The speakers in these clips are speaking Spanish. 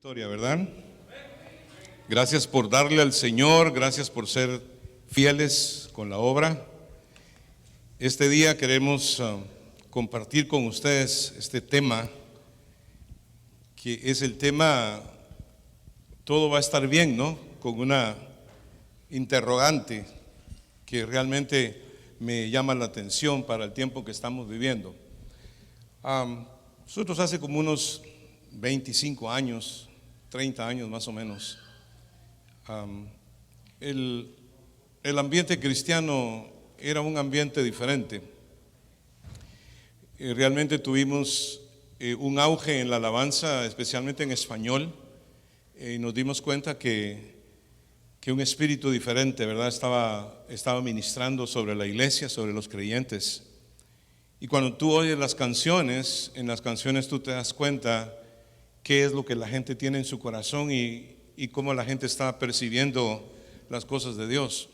Victoria, ¿verdad? Gracias por darle al Señor, gracias por ser fieles con la obra. Este día queremos compartir con ustedes este tema, que es el tema todo va a estar bien, ¿no? Con una interrogante que realmente me llama la atención para el tiempo que estamos viviendo. Nosotros hace como unos 25 años, 30 años más o menos, el ambiente cristiano era un ambiente diferente. Realmente tuvimos un auge en la alabanza, especialmente en español, y nos dimos cuenta que un espíritu diferente, ¿verdad?, estaba ministrando sobre la iglesia, sobre los creyentes. Y cuando tú oyes las canciones, en las canciones tú te das cuenta qué es lo que la gente tiene en su corazón y cómo la gente está percibiendo las cosas de Dios.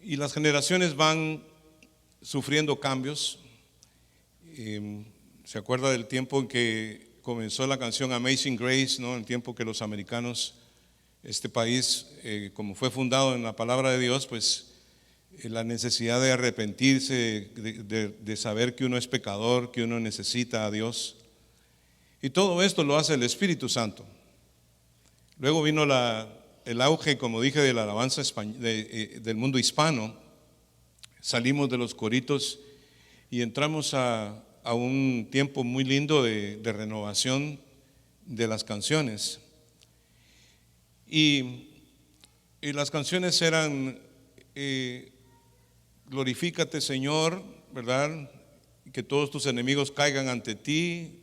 Y las generaciones van sufriendo cambios. ¿Se acuerda del tiempo en que comenzó la canción Amazing Grace, ¿no? El tiempo que los americanos, este país, como fue fundado en la palabra de Dios, pues la necesidad de arrepentirse, de saber que uno es pecador, que uno necesita a Dios. Y todo esto lo hace el Espíritu Santo. Luego vino el auge, como dije, de la alabanza del mundo hispano. Salimos de los coritos y entramos a un tiempo muy lindo de renovación de las canciones. Y las canciones eran glorifícate, Señor, ¿verdad? Que todos tus enemigos caigan ante ti.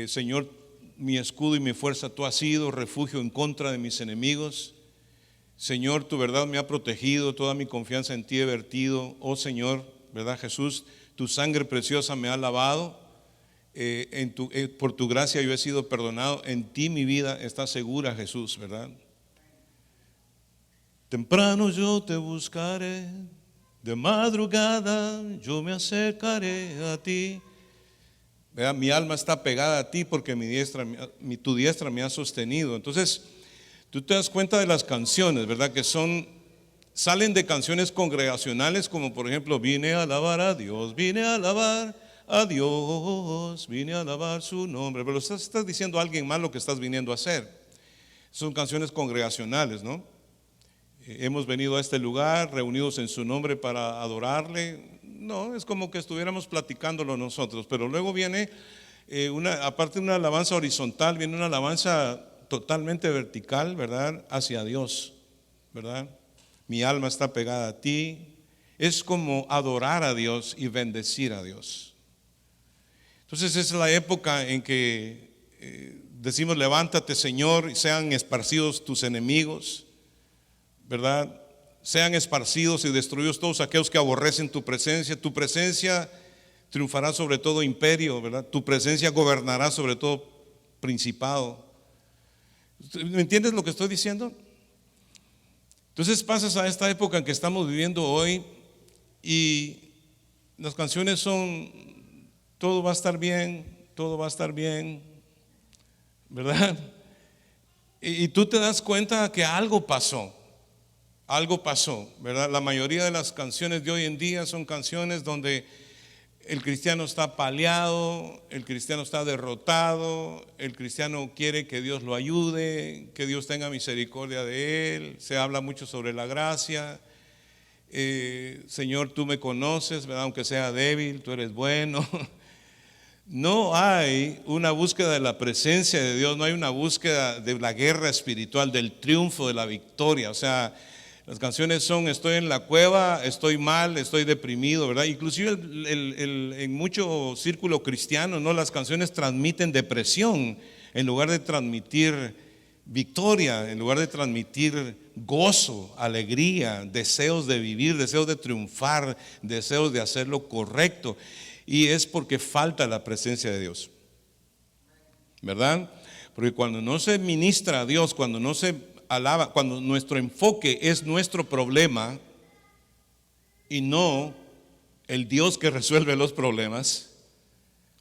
Señor, mi escudo y mi fuerza, tú has sido refugio en contra de mis enemigos. Señor, tu verdad me ha protegido, toda mi confianza en ti he vertido. Oh Señor, ¿verdad, Jesús? Tu sangre preciosa me ha lavado. Por tu gracia yo he sido perdonado. En ti mi vida está segura, Jesús, ¿verdad? Temprano yo te buscaré, de madrugada yo me acercaré a ti. ¿Verdad? Mi alma está pegada a ti porque tu diestra me ha sostenido. Entonces, tú te das cuenta de las canciones, ¿verdad? Que salen de canciones congregacionales, como por ejemplo, vine a alabar a Dios, vine a alabar a Dios, vine a alabar su nombre. Pero estás diciendo a alguien más lo que estás viniendo a hacer. Son canciones congregacionales, ¿no? Hemos venido a este lugar reunidos en su nombre para adorarle. No, es como que estuviéramos platicándolo nosotros. Pero luego viene aparte de una alabanza horizontal, viene una alabanza totalmente vertical, ¿verdad? Hacia Dios, ¿verdad? Mi alma está pegada a ti. Es como adorar a Dios y bendecir a Dios. Entonces es la época en que decimos levántate, Señor, y sean esparcidos tus enemigos, ¿verdad? Sean esparcidos y destruidos todos aquellos que aborrecen tu presencia. Tu presencia triunfará sobre todo imperio, ¿verdad? Tu presencia gobernará sobre todo principado. ¿Me entiendes lo que estoy diciendo? Entonces pasas a esta época en que estamos viviendo hoy y las canciones son todo va a estar bien, todo va a estar bien, ¿verdad? Y tú te das cuenta que algo pasó, ¿verdad? La mayoría de las canciones de hoy en día son canciones donde el cristiano está apaleado, el cristiano está derrotado, el cristiano quiere que Dios lo ayude, que Dios tenga misericordia de él. Se habla mucho sobre la gracia. Señor, tú me conoces, ¿verdad? Aunque sea débil, tú eres bueno. No hay una búsqueda de la presencia de Dios, no hay una búsqueda de la guerra espiritual, del triunfo, de la victoria. O sea, las canciones son estoy en la cueva, estoy mal, estoy deprimido, ¿verdad? Inclusive en mucho círculo cristiano, ¿no? Las canciones transmiten depresión en lugar de transmitir victoria, en lugar de transmitir gozo, alegría, deseos de vivir, deseos de triunfar, deseos de hacer lo correcto. Y es porque falta la presencia de Dios, ¿verdad? Porque cuando no se ministra a Dios, cuando no se alaba, cuando nuestro enfoque es nuestro problema y no el Dios que resuelve los problemas,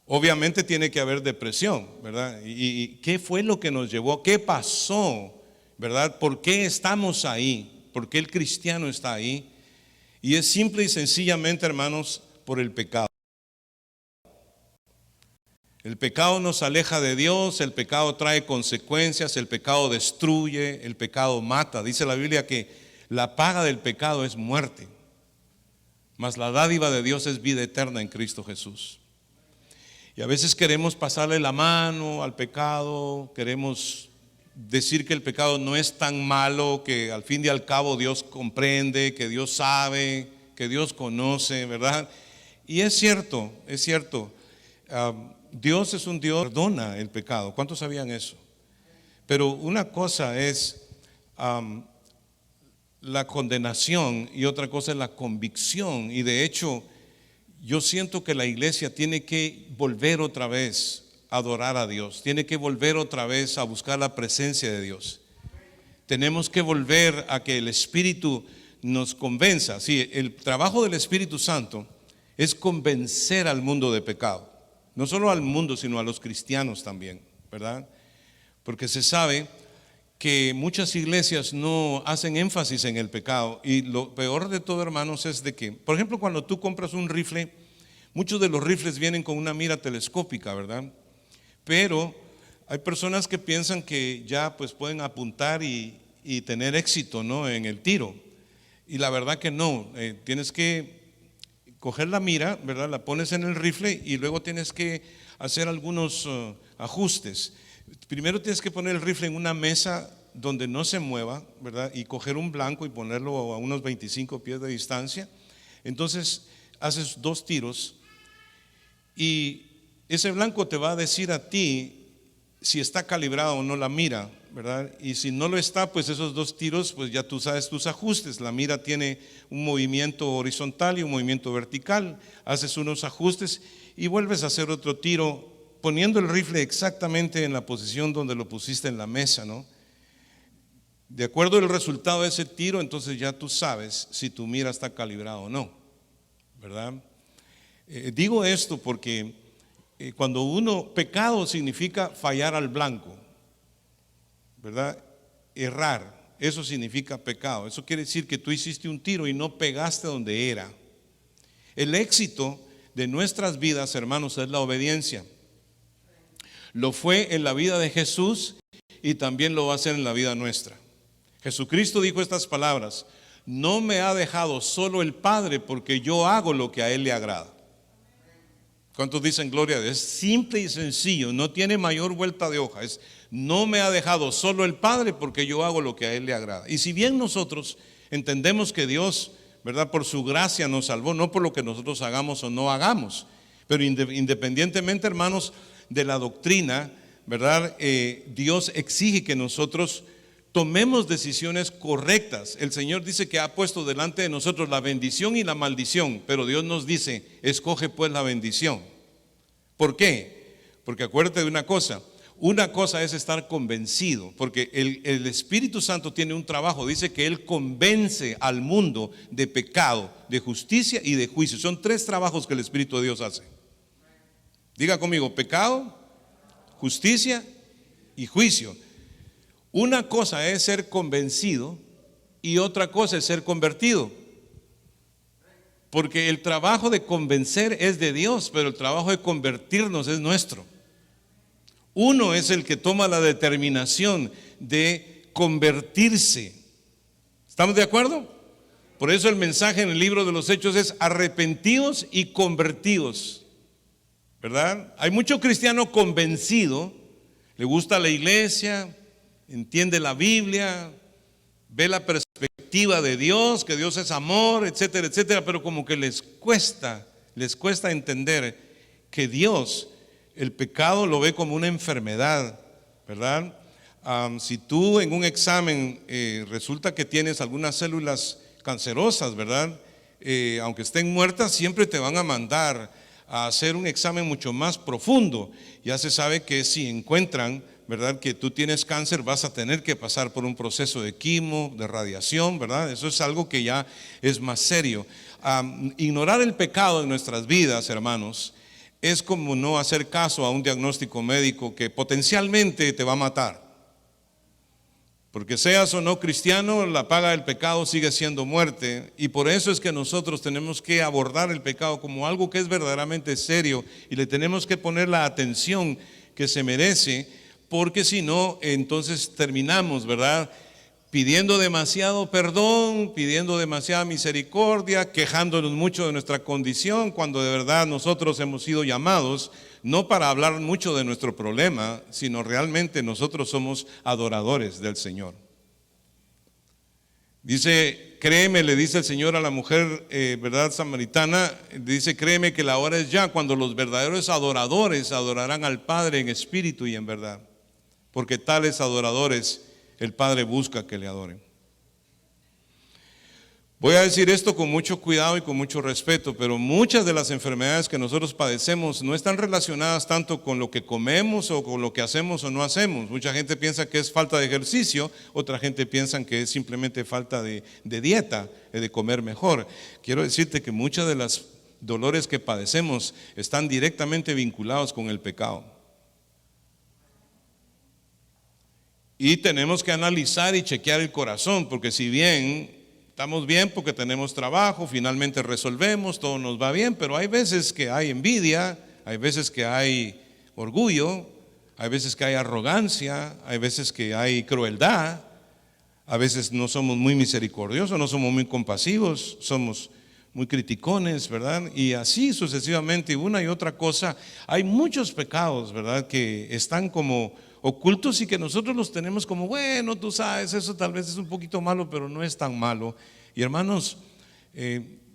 Obviamente tiene que haber depresión, ¿verdad? ¿Y qué fue lo que nos llevó? ¿Qué pasó? ¿Verdad? ¿Por qué estamos ahí? ¿Por qué el cristiano está ahí? Y es simple y sencillamente, hermanos, por el pecado. El pecado nos aleja de Dios, el pecado trae consecuencias, el pecado destruye, el pecado mata. Dice la Biblia que la paga del pecado es muerte, mas la dádiva de Dios es vida eterna en Cristo Jesús. Y a veces queremos pasarle la mano al pecado, queremos decir que el pecado no es tan malo, que al fin y al cabo Dios comprende, que Dios sabe, que Dios conoce, ¿verdad? Y es cierto, es cierto. Dios es un Dios que perdona el pecado. ¿Cuántos sabían eso? Pero una cosa es la condenación y otra cosa es la convicción. Y de hecho, yo siento que la iglesia tiene que volver otra vez a adorar a Dios. Tiene que volver otra vez a buscar la presencia de Dios. Tenemos que volver a que el Espíritu nos convenza. Sí, el trabajo del Espíritu Santo es convencer al mundo de pecado. No solo al mundo, sino a los cristianos también, ¿verdad? Porque se sabe que muchas iglesias no hacen énfasis en el pecado. Y lo peor de todo, hermanos, es de que, por ejemplo, cuando tú compras un rifle, muchos de los rifles vienen con una mira telescópica, ¿verdad? Pero hay personas que piensan que ya pues pueden apuntar y tener éxito, ¿no?, en el tiro. Y la verdad que no, tienes que coger la mira, ¿verdad? La pones en el rifle y luego tienes que hacer algunos ajustes. Primero tienes que poner el rifle en una mesa donde no se mueva, ¿verdad? Y coger un blanco y ponerlo a unos 25 pies de distancia. Entonces haces 2 tiros y ese blanco te va a decir a ti si está calibrado o no la mira, ¿verdad? Y si no lo está, pues esos 2 tiros, pues ya tú sabes tus ajustes. La mira tiene un movimiento horizontal y un movimiento vertical. Haces unos ajustes y vuelves a hacer otro tiro poniendo el rifle exactamente en la posición donde lo pusiste en la mesa, ¿no? De acuerdo al resultado de ese tiro, entonces ya tú sabes si tu mira está calibrada o no, ¿verdad? Digo esto porque cuando pecado significa fallar al blanco, ¿verdad? Errar, eso significa pecado. Eso quiere decir que tú hiciste un tiro y no pegaste donde era. El éxito de nuestras vidas, hermanos, es la obediencia. Lo fue en la vida de Jesús y también lo va a hacer en la vida nuestra. Jesucristo dijo estas palabras: no me ha dejado solo el Padre, porque yo hago lo que a Él le agrada. ¿Cuántos dicen gloria a Dios? Es simple y sencillo, no tiene mayor vuelta de hoja. No me ha dejado solo el Padre, porque yo hago lo que a Él le agrada. Y si bien nosotros entendemos que Dios, ¿verdad?, por su gracia nos salvó, no por lo que nosotros hagamos o no hagamos, pero independientemente, hermanos, de la doctrina, ¿verdad? Dios exige que nosotros tomemos decisiones correctas. El Señor dice que ha puesto delante de nosotros la bendición y la maldición, pero Dios nos dice: escoge pues la bendición. ¿Por qué? Porque acuérdate de una cosa es estar convencido, porque el Espíritu Santo tiene un trabajo. Dice que Él convence al mundo de pecado, de justicia y de juicio. Son 3 trabajos que el Espíritu de Dios hace. Diga conmigo: pecado, justicia y juicio. Una cosa es ser convencido y otra cosa es ser convertido. Porque el trabajo de convencer es de Dios, pero el trabajo de convertirnos es nuestro. Uno es el que toma la determinación de convertirse. ¿Estamos de acuerdo? Por eso el mensaje en el libro de los Hechos es: arrepentidos y convertidos, ¿verdad? Hay mucho cristiano convencido, le gusta la iglesia, entiende la Biblia, ve la perspectiva de Dios, que Dios es amor, etcétera, etcétera, pero como que les cuesta entender que Dios, el pecado lo ve como una enfermedad, ¿verdad? Si tú en un examen resulta que tienes algunas células cancerosas, ¿verdad? Aunque estén muertas, siempre te van a mandar a hacer un examen mucho más profundo. Ya se sabe que si encuentran, ¿verdad?, que tú tienes cáncer, vas a tener que pasar por un proceso de quimo, de radiación, ¿verdad? Eso es algo que ya es más serio. Ignorar el pecado en nuestras vidas, hermanos, es como no hacer caso a un diagnóstico médico que potencialmente te va a matar. Porque seas o no cristiano, la paga del pecado sigue siendo muerte. Y por eso es que nosotros tenemos que abordar el pecado como algo que es verdaderamente serio y le tenemos que poner la atención que se merece, porque si no, entonces terminamos, ¿verdad?, pidiendo demasiado perdón, pidiendo demasiada misericordia, quejándonos mucho de nuestra condición, cuando de verdad nosotros hemos sido llamados no para hablar mucho de nuestro problema, sino realmente nosotros somos adoradores del Señor. Dice, créeme, le dice el Señor a la mujer, ¿verdad?, samaritana, dice, créeme que la hora es ya cuando los verdaderos adoradores adorarán al Padre en espíritu y en verdad, porque tales adoradores el Padre busca que le adoren. Voy a decir esto con mucho cuidado y con mucho respeto, pero muchas de las enfermedades que nosotros padecemos no están relacionadas tanto con lo que comemos o con lo que hacemos o no hacemos. Mucha gente piensa que es falta de ejercicio, otra gente piensa que es simplemente falta de dieta, de comer mejor. Quiero decirte que muchas de las dolores que padecemos están directamente vinculados con el pecado. Y tenemos que analizar y chequear el corazón, porque si bien estamos bien porque tenemos trabajo, finalmente resolvemos, todo nos va bien, pero hay veces que hay envidia, hay veces que hay orgullo, hay veces que hay arrogancia, hay veces que hay crueldad, a veces no somos muy misericordiosos, no somos muy compasivos, somos muy criticones, ¿verdad? Y así sucesivamente, una y otra cosa. Hay muchos pecados, ¿verdad?, que están como ocultos y que nosotros los tenemos como, bueno, tú sabes, eso tal vez es un poquito malo, pero no es tan malo. Y hermanos,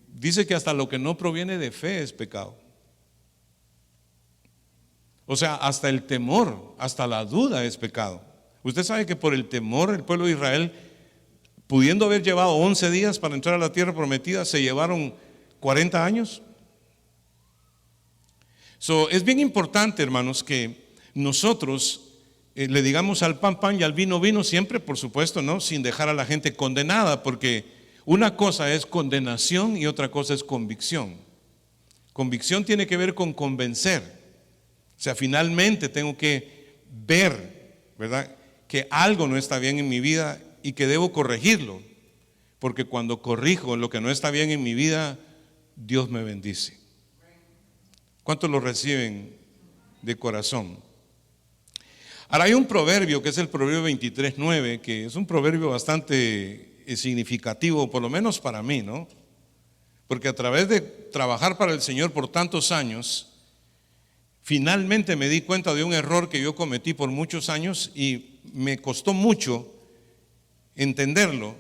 dice que hasta lo que no proviene de fe es pecado. O sea, hasta el temor, hasta la duda es pecado. Usted sabe que por el temor el pueblo de Israel, pudiendo haber llevado 11 días para entrar a la tierra prometida, se llevaron 40 años. Es bien importante, hermanos, que nosotros le digamos al pan, pan y al vino, vino, siempre, por supuesto, ¿no?, sin dejar a la gente condenada, porque una cosa es condenación y otra cosa es convicción. Convicción tiene que ver con convencer. O sea, finalmente tengo que ver, ¿verdad?, que algo no está bien en mi vida y que debo corregirlo, porque cuando corrijo lo que no está bien en mi vida, Dios me bendice. ¿Cuántos lo reciben de corazón? Ahora hay un proverbio que es el proverbio 23:9, que es un proverbio bastante significativo, por lo menos para mí, ¿no? Porque a través de trabajar para el Señor por tantos años, finalmente me di cuenta de un error que yo cometí por muchos años y me costó mucho entenderlo.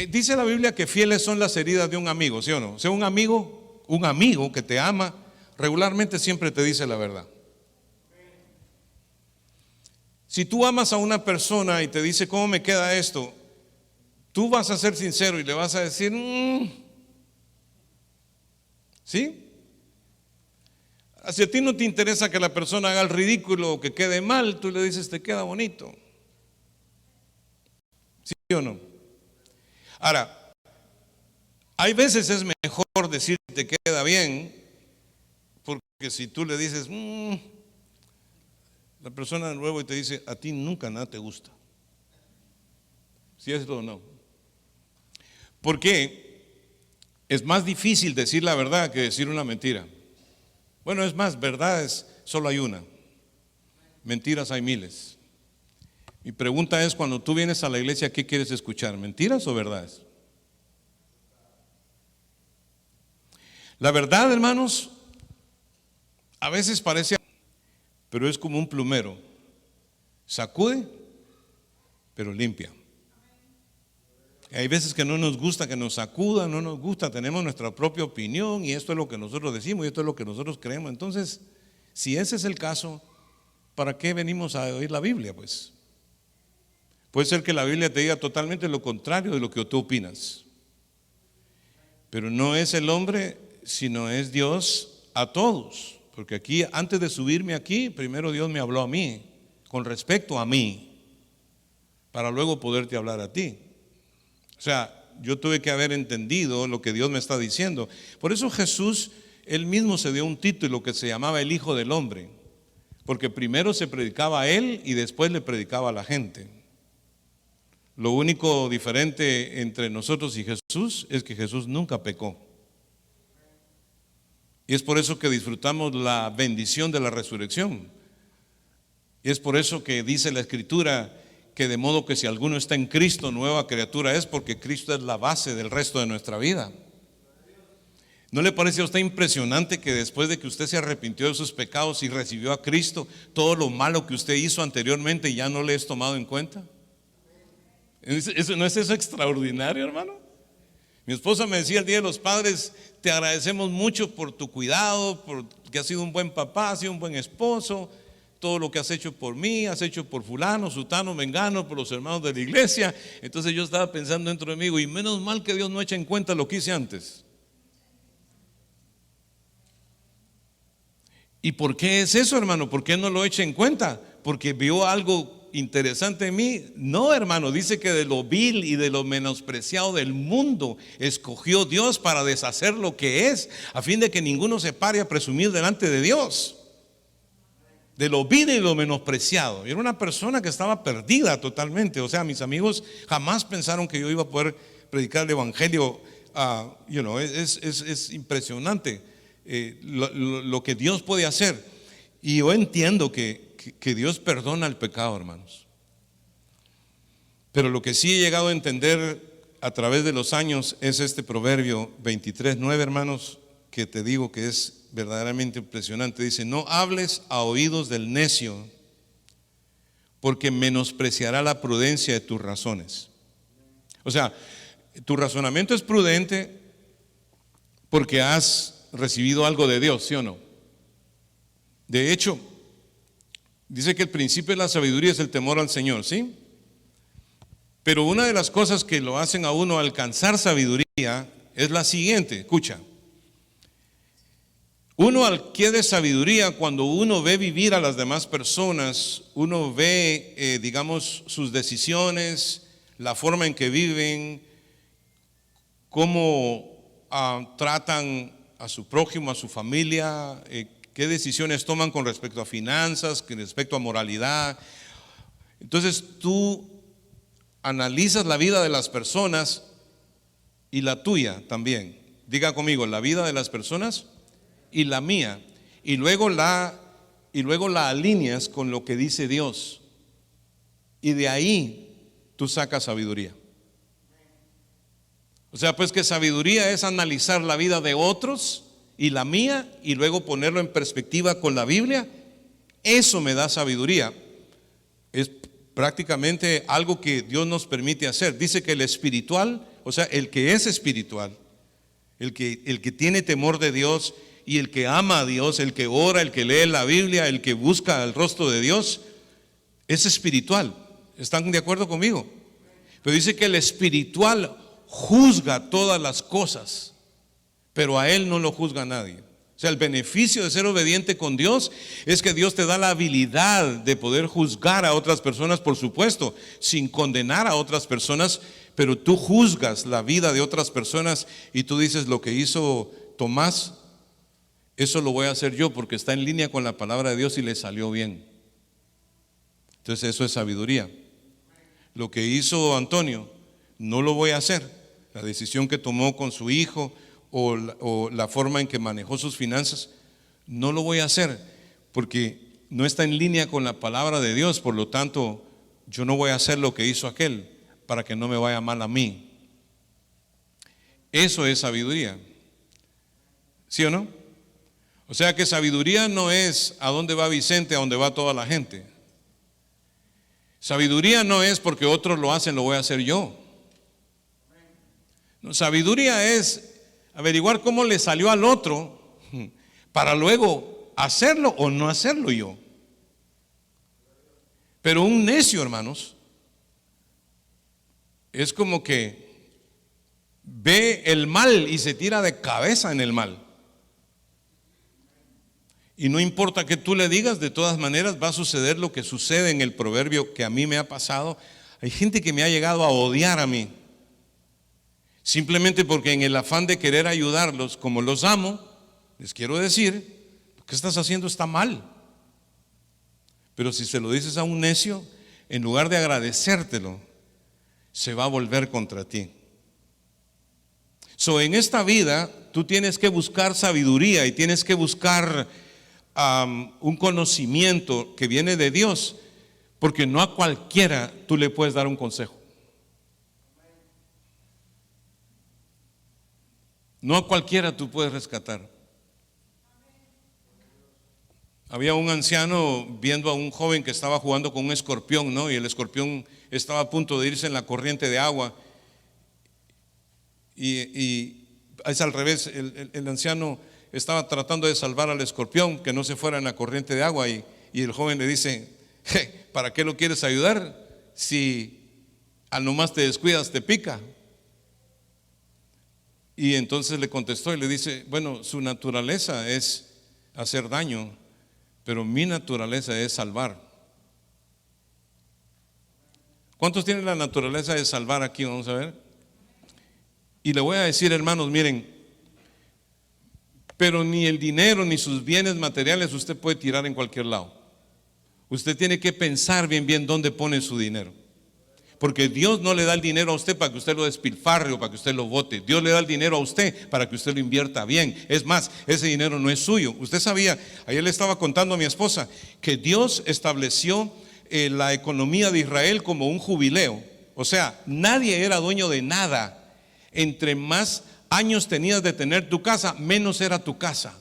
Dice la Biblia que fieles son las heridas de un amigo, ¿sí o no? O sea, un amigo que te ama, regularmente siempre te dice la verdad. Si tú amas a una persona y te dice, ¿cómo me queda esto?, tú vas a ser sincero y le vas a decir, ¿sí? Si a ti no te interesa que la persona haga el ridículo o que quede mal, tú le dices, te queda bonito. ¿Sí o no? Ahora, hay veces es mejor decir te queda bien, porque si tú le dices, la persona de nuevo y te dice, a ti nunca nada te gusta. ¿Sí es o no? Porque es más difícil decir la verdad que decir una mentira. Bueno, es más, verdades solo hay una, mentiras hay miles. Mi pregunta es, cuando tú vienes a la iglesia, ¿qué quieres escuchar? ¿Mentiras o verdades? La verdad, hermanos, a veces parece, pero es como un plumero, sacude, pero limpia. Hay veces que no nos gusta que nos sacudan, no nos gusta, tenemos nuestra propia opinión y esto es lo que nosotros decimos y esto es lo que nosotros creemos. Entonces, si ese es el caso, ¿para qué venimos a oír la Biblia? Pues puede ser que la Biblia te diga totalmente lo contrario de lo que tú opinas, pero no es el hombre, sino es Dios a todos. Porque aquí, antes de subirme aquí, primero Dios me habló a mí, con respecto a mí, para luego poderte hablar a ti. O sea, yo tuve que haber entendido lo que Dios me está diciendo. Por eso Jesús él mismo se dio un título que se llamaba el Hijo del Hombre, porque primero se predicaba a él y después le predicaba a la gente. Lo único diferente entre nosotros y Jesús es que Jesús nunca pecó. Y es por eso que disfrutamos la bendición de la resurrección. Y es por eso que dice la Escritura que de modo que si alguno está en Cristo, nueva criatura es, porque Cristo es la base del resto de nuestra vida. ¿No le parece a usted impresionante que después de que usted se arrepintió de sus pecados y recibió a Cristo, todo lo malo que usted hizo anteriormente ya no le es tomado en cuenta? ¿No es eso extraordinario, hermano? Mi esposa me decía el Día de los Padres: te agradecemos mucho por tu cuidado, porque has sido un buen papá, has sido un buen esposo, todo lo que has hecho por mí, has hecho por fulano, sutano, mengano, por los hermanos de la iglesia. Entonces yo estaba pensando dentro de mí, y menos mal que Dios no echa en cuenta lo que hice antes. ¿Y por qué es eso, hermano? ¿Por qué no lo echa en cuenta? ¿Porque vio algo interesante en mí? No, hermano, dice que de lo vil y de lo menospreciado del mundo escogió Dios para deshacer lo que es, a fin de que ninguno se pare a presumir delante de Dios. De lo vil y lo menospreciado. Yo era una persona que estaba perdida totalmente. O sea, mis amigos jamás pensaron que yo iba a poder predicar el evangelio. Es impresionante lo que Dios puede hacer. Y yo entiendo que Dios perdona el pecado, hermanos. Pero lo que sí he llegado a entender a través de los años es este Proverbio 23:9, hermanos, que te digo que es verdaderamente impresionante. Dice: no hables a oídos del necio, porque menospreciará la prudencia de tus razones. O sea, tu razonamiento es prudente porque has recibido algo de Dios, ¿sí o no? De hecho, dice que el principio de la sabiduría es el temor al Señor, ¿sí? Pero una de las cosas que lo hacen a uno alcanzar sabiduría es la siguiente: escucha. Uno adquiere sabiduría cuando uno ve vivir a las demás personas, uno ve, digamos, sus decisiones, la forma en que viven, cómo tratan a su prójimo, a su familia, qué decisiones toman con respecto a finanzas, con respecto a moralidad. Entonces tú analizas la vida de las personas y la tuya también. Diga conmigo: la vida de las personas y la mía, y luego la alineas con lo que dice Dios, y de ahí tú sacas sabiduría. O sea, pues que sabiduría es analizar la vida de otros y la mía, y luego ponerlo en perspectiva con la Biblia. Eso me da sabiduría. Es prácticamente algo que Dios nos permite hacer. Dice que el espiritual, o sea, el que es espiritual, el que tiene temor de Dios y el que ama a Dios, el que ora, el que lee la Biblia, el que busca el rostro de Dios, es espiritual. ¿Están de acuerdo conmigo? Pero dice que el espiritual juzga todas las cosas, pero a él no lo juzga nadie. O sea, el beneficio de ser obediente con Dios es que Dios te da la habilidad de poder juzgar a otras personas, por supuesto, sin condenar a otras personas, pero tú juzgas la vida de otras personas y tú dices: lo que hizo Tomás, eso lo voy a hacer yo porque está en línea con la palabra de Dios y le salió bien. Entonces eso es sabiduría. Lo que hizo Antonio, no lo voy a hacer. La decisión que tomó con su hijo o la forma en que manejó sus finanzas, no lo voy a hacer porque no está en línea con la palabra de Dios. Por lo tanto, yo no voy a hacer lo que hizo aquel para que no me vaya mal a mí. Eso es sabiduría, ¿sí o no? O sea que sabiduría no es a dónde va Vicente, a dónde va toda la gente. Sabiduría no es porque otros lo hacen, lo voy a hacer yo. No, sabiduría es averiguar cómo le salió al otro para luego hacerlo o no hacerlo yo. Pero un necio, hermanos, es como que ve el mal y se tira de cabeza en el mal. Y no importa que tú le digas, de todas maneras va a suceder lo que sucede en el proverbio que a mí me ha pasado. Hay gente que me ha llegado a odiar a mí, simplemente porque en el afán de querer ayudarlos, como los amo, les quiero decir, lo que estás haciendo está mal. Pero si se lo dices a un necio, en lugar de agradecértelo, se va a volver contra ti. En esta vida tú tienes que buscar sabiduría y tienes que buscar un conocimiento que viene de Dios, porque no a cualquiera tú le puedes dar un consejo. No a cualquiera tú puedes rescatar. Había un anciano viendo a un joven que estaba jugando con un escorpión, ¿no? Y el escorpión estaba a punto de irse en la corriente de agua. Y es al revés, el anciano estaba tratando de salvar al escorpión que no se fuera en la corriente de agua. Y el joven le dice: ¿para qué lo quieres ayudar si al nomás te descuidas te pica? Y entonces le contestó y le dice: bueno, su naturaleza es hacer daño, pero mi naturaleza es salvar. ¿Cuántos tienen la naturaleza de salvar aquí? Vamos a ver. Y le voy a decir, hermanos, miren, pero ni el dinero ni sus bienes materiales usted puede tirar en cualquier lado. Usted tiene que pensar bien dónde pone su dinero. Porque Dios no le da el dinero a usted para que usted lo despilfarre o para que usted lo bote. Dios le da el dinero a usted para que usted lo invierta bien. Es más, ese dinero no es suyo. Usted sabía, ayer le estaba contando a mi esposa, que Dios estableció la economía de Israel como un jubileo. O sea, nadie era dueño de nada. Entre más años tenías de tener tu casa, menos era tu casa.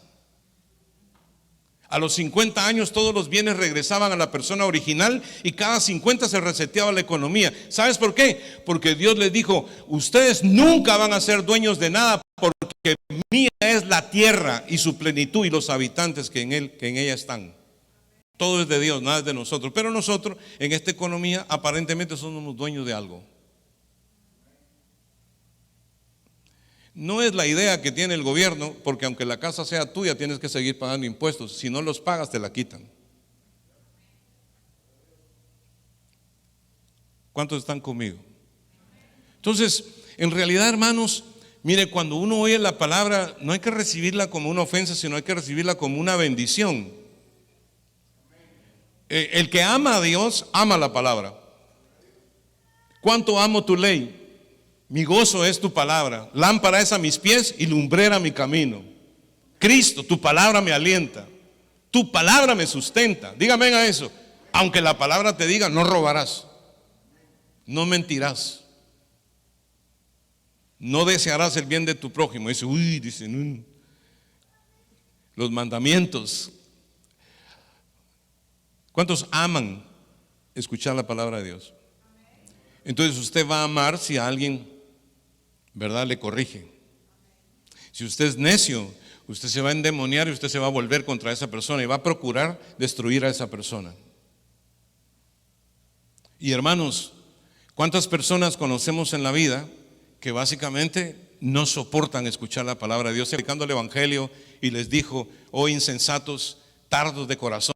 A los 50 años todos los bienes regresaban a la persona original y cada 50 se reseteaba la economía. ¿Sabes por qué? Porque Dios les dijo: ustedes nunca van a ser dueños de nada, porque mía es la tierra y su plenitud y los habitantes que en ella están. Todo es de Dios, nada es de nosotros. Pero nosotros en esta economía aparentemente somos dueños de algo. No es la idea que tiene el gobierno, porque aunque la casa sea tuya, tienes que seguir pagando impuestos. Si no los pagas, te la quitan. ¿Cuántos están conmigo? Entonces, en realidad, hermanos, mire, cuando uno oye la palabra, no hay que recibirla como una ofensa, sino hay que recibirla como una bendición. El que ama a Dios, ama la palabra. ¿Cuánto amo tu ley? Mi gozo es tu palabra, lámpara es a mis pies y lumbrera mi camino. Cristo, tu palabra me alienta, tu palabra me sustenta. Dígame a eso. Aunque la palabra te diga: no robarás, no mentirás, no desearás el bien de tu prójimo. Dice, los mandamientos. ¿Cuántos aman escuchar la palabra de Dios? Entonces usted va a amar si a alguien, ¿verdad?, le corrige. Si usted es necio, usted se va a endemoniar y usted se va a volver contra esa persona y va a procurar destruir a esa persona. Y hermanos, ¿cuántas personas conocemos en la vida que básicamente no soportan escuchar la palabra de Dios? Predicando el evangelio y les dijo: oh insensatos, tardos de corazón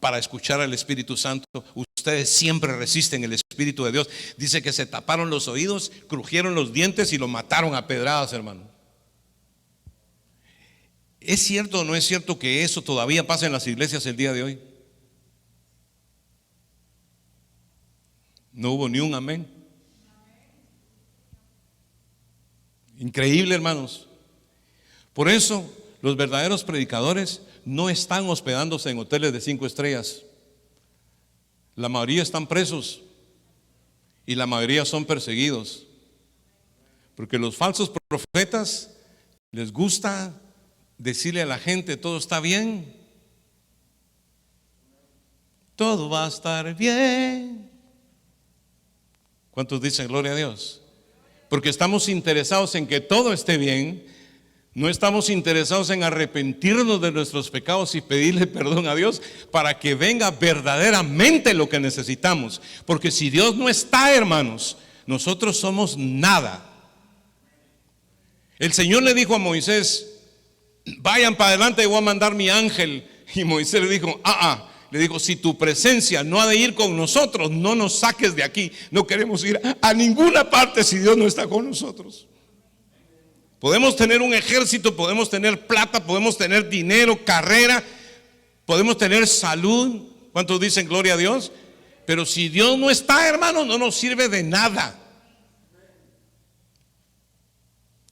para escuchar al Espíritu Santo, ustedes siempre resisten el Espíritu de Dios. Dice que se taparon los oídos, crujieron los dientes y lo mataron a pedradas, hermano. ¿Es cierto o no es cierto que eso todavía pasa en las iglesias el día de hoy? No hubo ni un amén. Increíble, hermanos. Por eso los verdaderos predicadores no están hospedándose en hoteles de 5 estrellas. La mayoría están presos y la mayoría son perseguidos, porque los falsos profetas les gusta decirle a la gente: todo está bien, todo va a estar bien. ¿Cuántos dicen gloria a Dios? Porque estamos interesados en que todo esté bien. No estamos interesados en arrepentirnos de nuestros pecados y pedirle perdón a Dios para que venga verdaderamente lo que necesitamos. Porque si Dios no está, hermanos, nosotros somos nada. El Señor le dijo a Moisés: vayan para adelante y voy a mandar mi ángel. Y Moisés le dijo: le dijo: si tu presencia no ha de ir con nosotros, no nos saques de aquí. No queremos ir a ninguna parte si Dios no está con nosotros. Podemos tener un ejército, podemos tener plata, podemos tener dinero, carrera, podemos tener salud. ¿Cuántos dicen gloria a Dios? Pero si Dios no está, hermanos, no nos sirve de nada.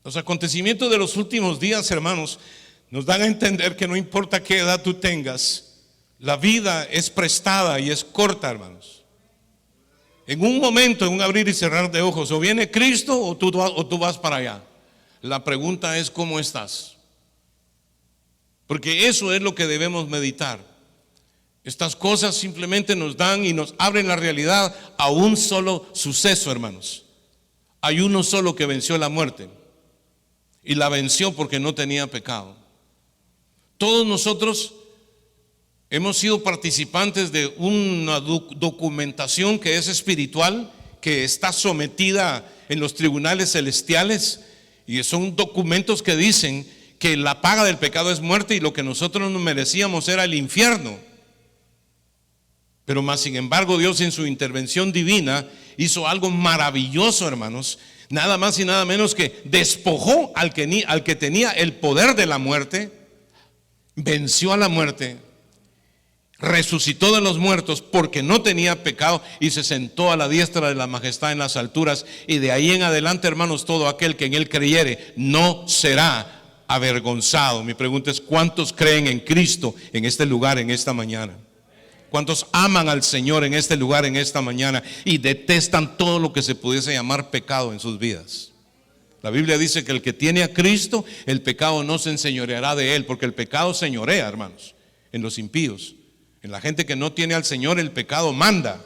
Los acontecimientos de los últimos días, hermanos, nos dan a entender que no importa qué edad tú tengas, la vida es prestada y es corta, hermanos. En un momento, en un abrir y cerrar de ojos, o viene Cristo o tú vas para allá. La pregunta es: ¿cómo estás? Porque eso es lo que debemos meditar. Estas cosas simplemente nos dan y nos abren la realidad a un solo suceso, hermanos. Hay uno solo que venció la muerte, y la venció porque no tenía pecado. Todos nosotros hemos sido participantes de una documentación que es espiritual, que está sometida en los tribunales celestiales, y son documentos que dicen que la paga del pecado es muerte y lo que nosotros nos merecíamos era el infierno. Pero más sin embargo, Dios en su intervención divina hizo algo maravilloso, hermanos. Nada más y nada menos que despojó al que tenía el poder de la muerte, venció a la muerte, resucitó de los muertos porque no tenía pecado y se sentó a la diestra de la majestad en las alturas. Y de ahí en adelante, hermanos, todo aquel que en él creyere no será avergonzado. Mi pregunta es: ¿cuántos creen en Cristo en este lugar, en esta mañana? ¿Cuántos aman al Señor en este lugar, en esta mañana, y detestan todo lo que se pudiese llamar pecado en sus vidas? La Biblia dice que el que tiene a Cristo, el pecado no se enseñoreará de él, porque el pecado señorea, hermanos, en los impíos. En la gente que no tiene al Señor, el pecado manda.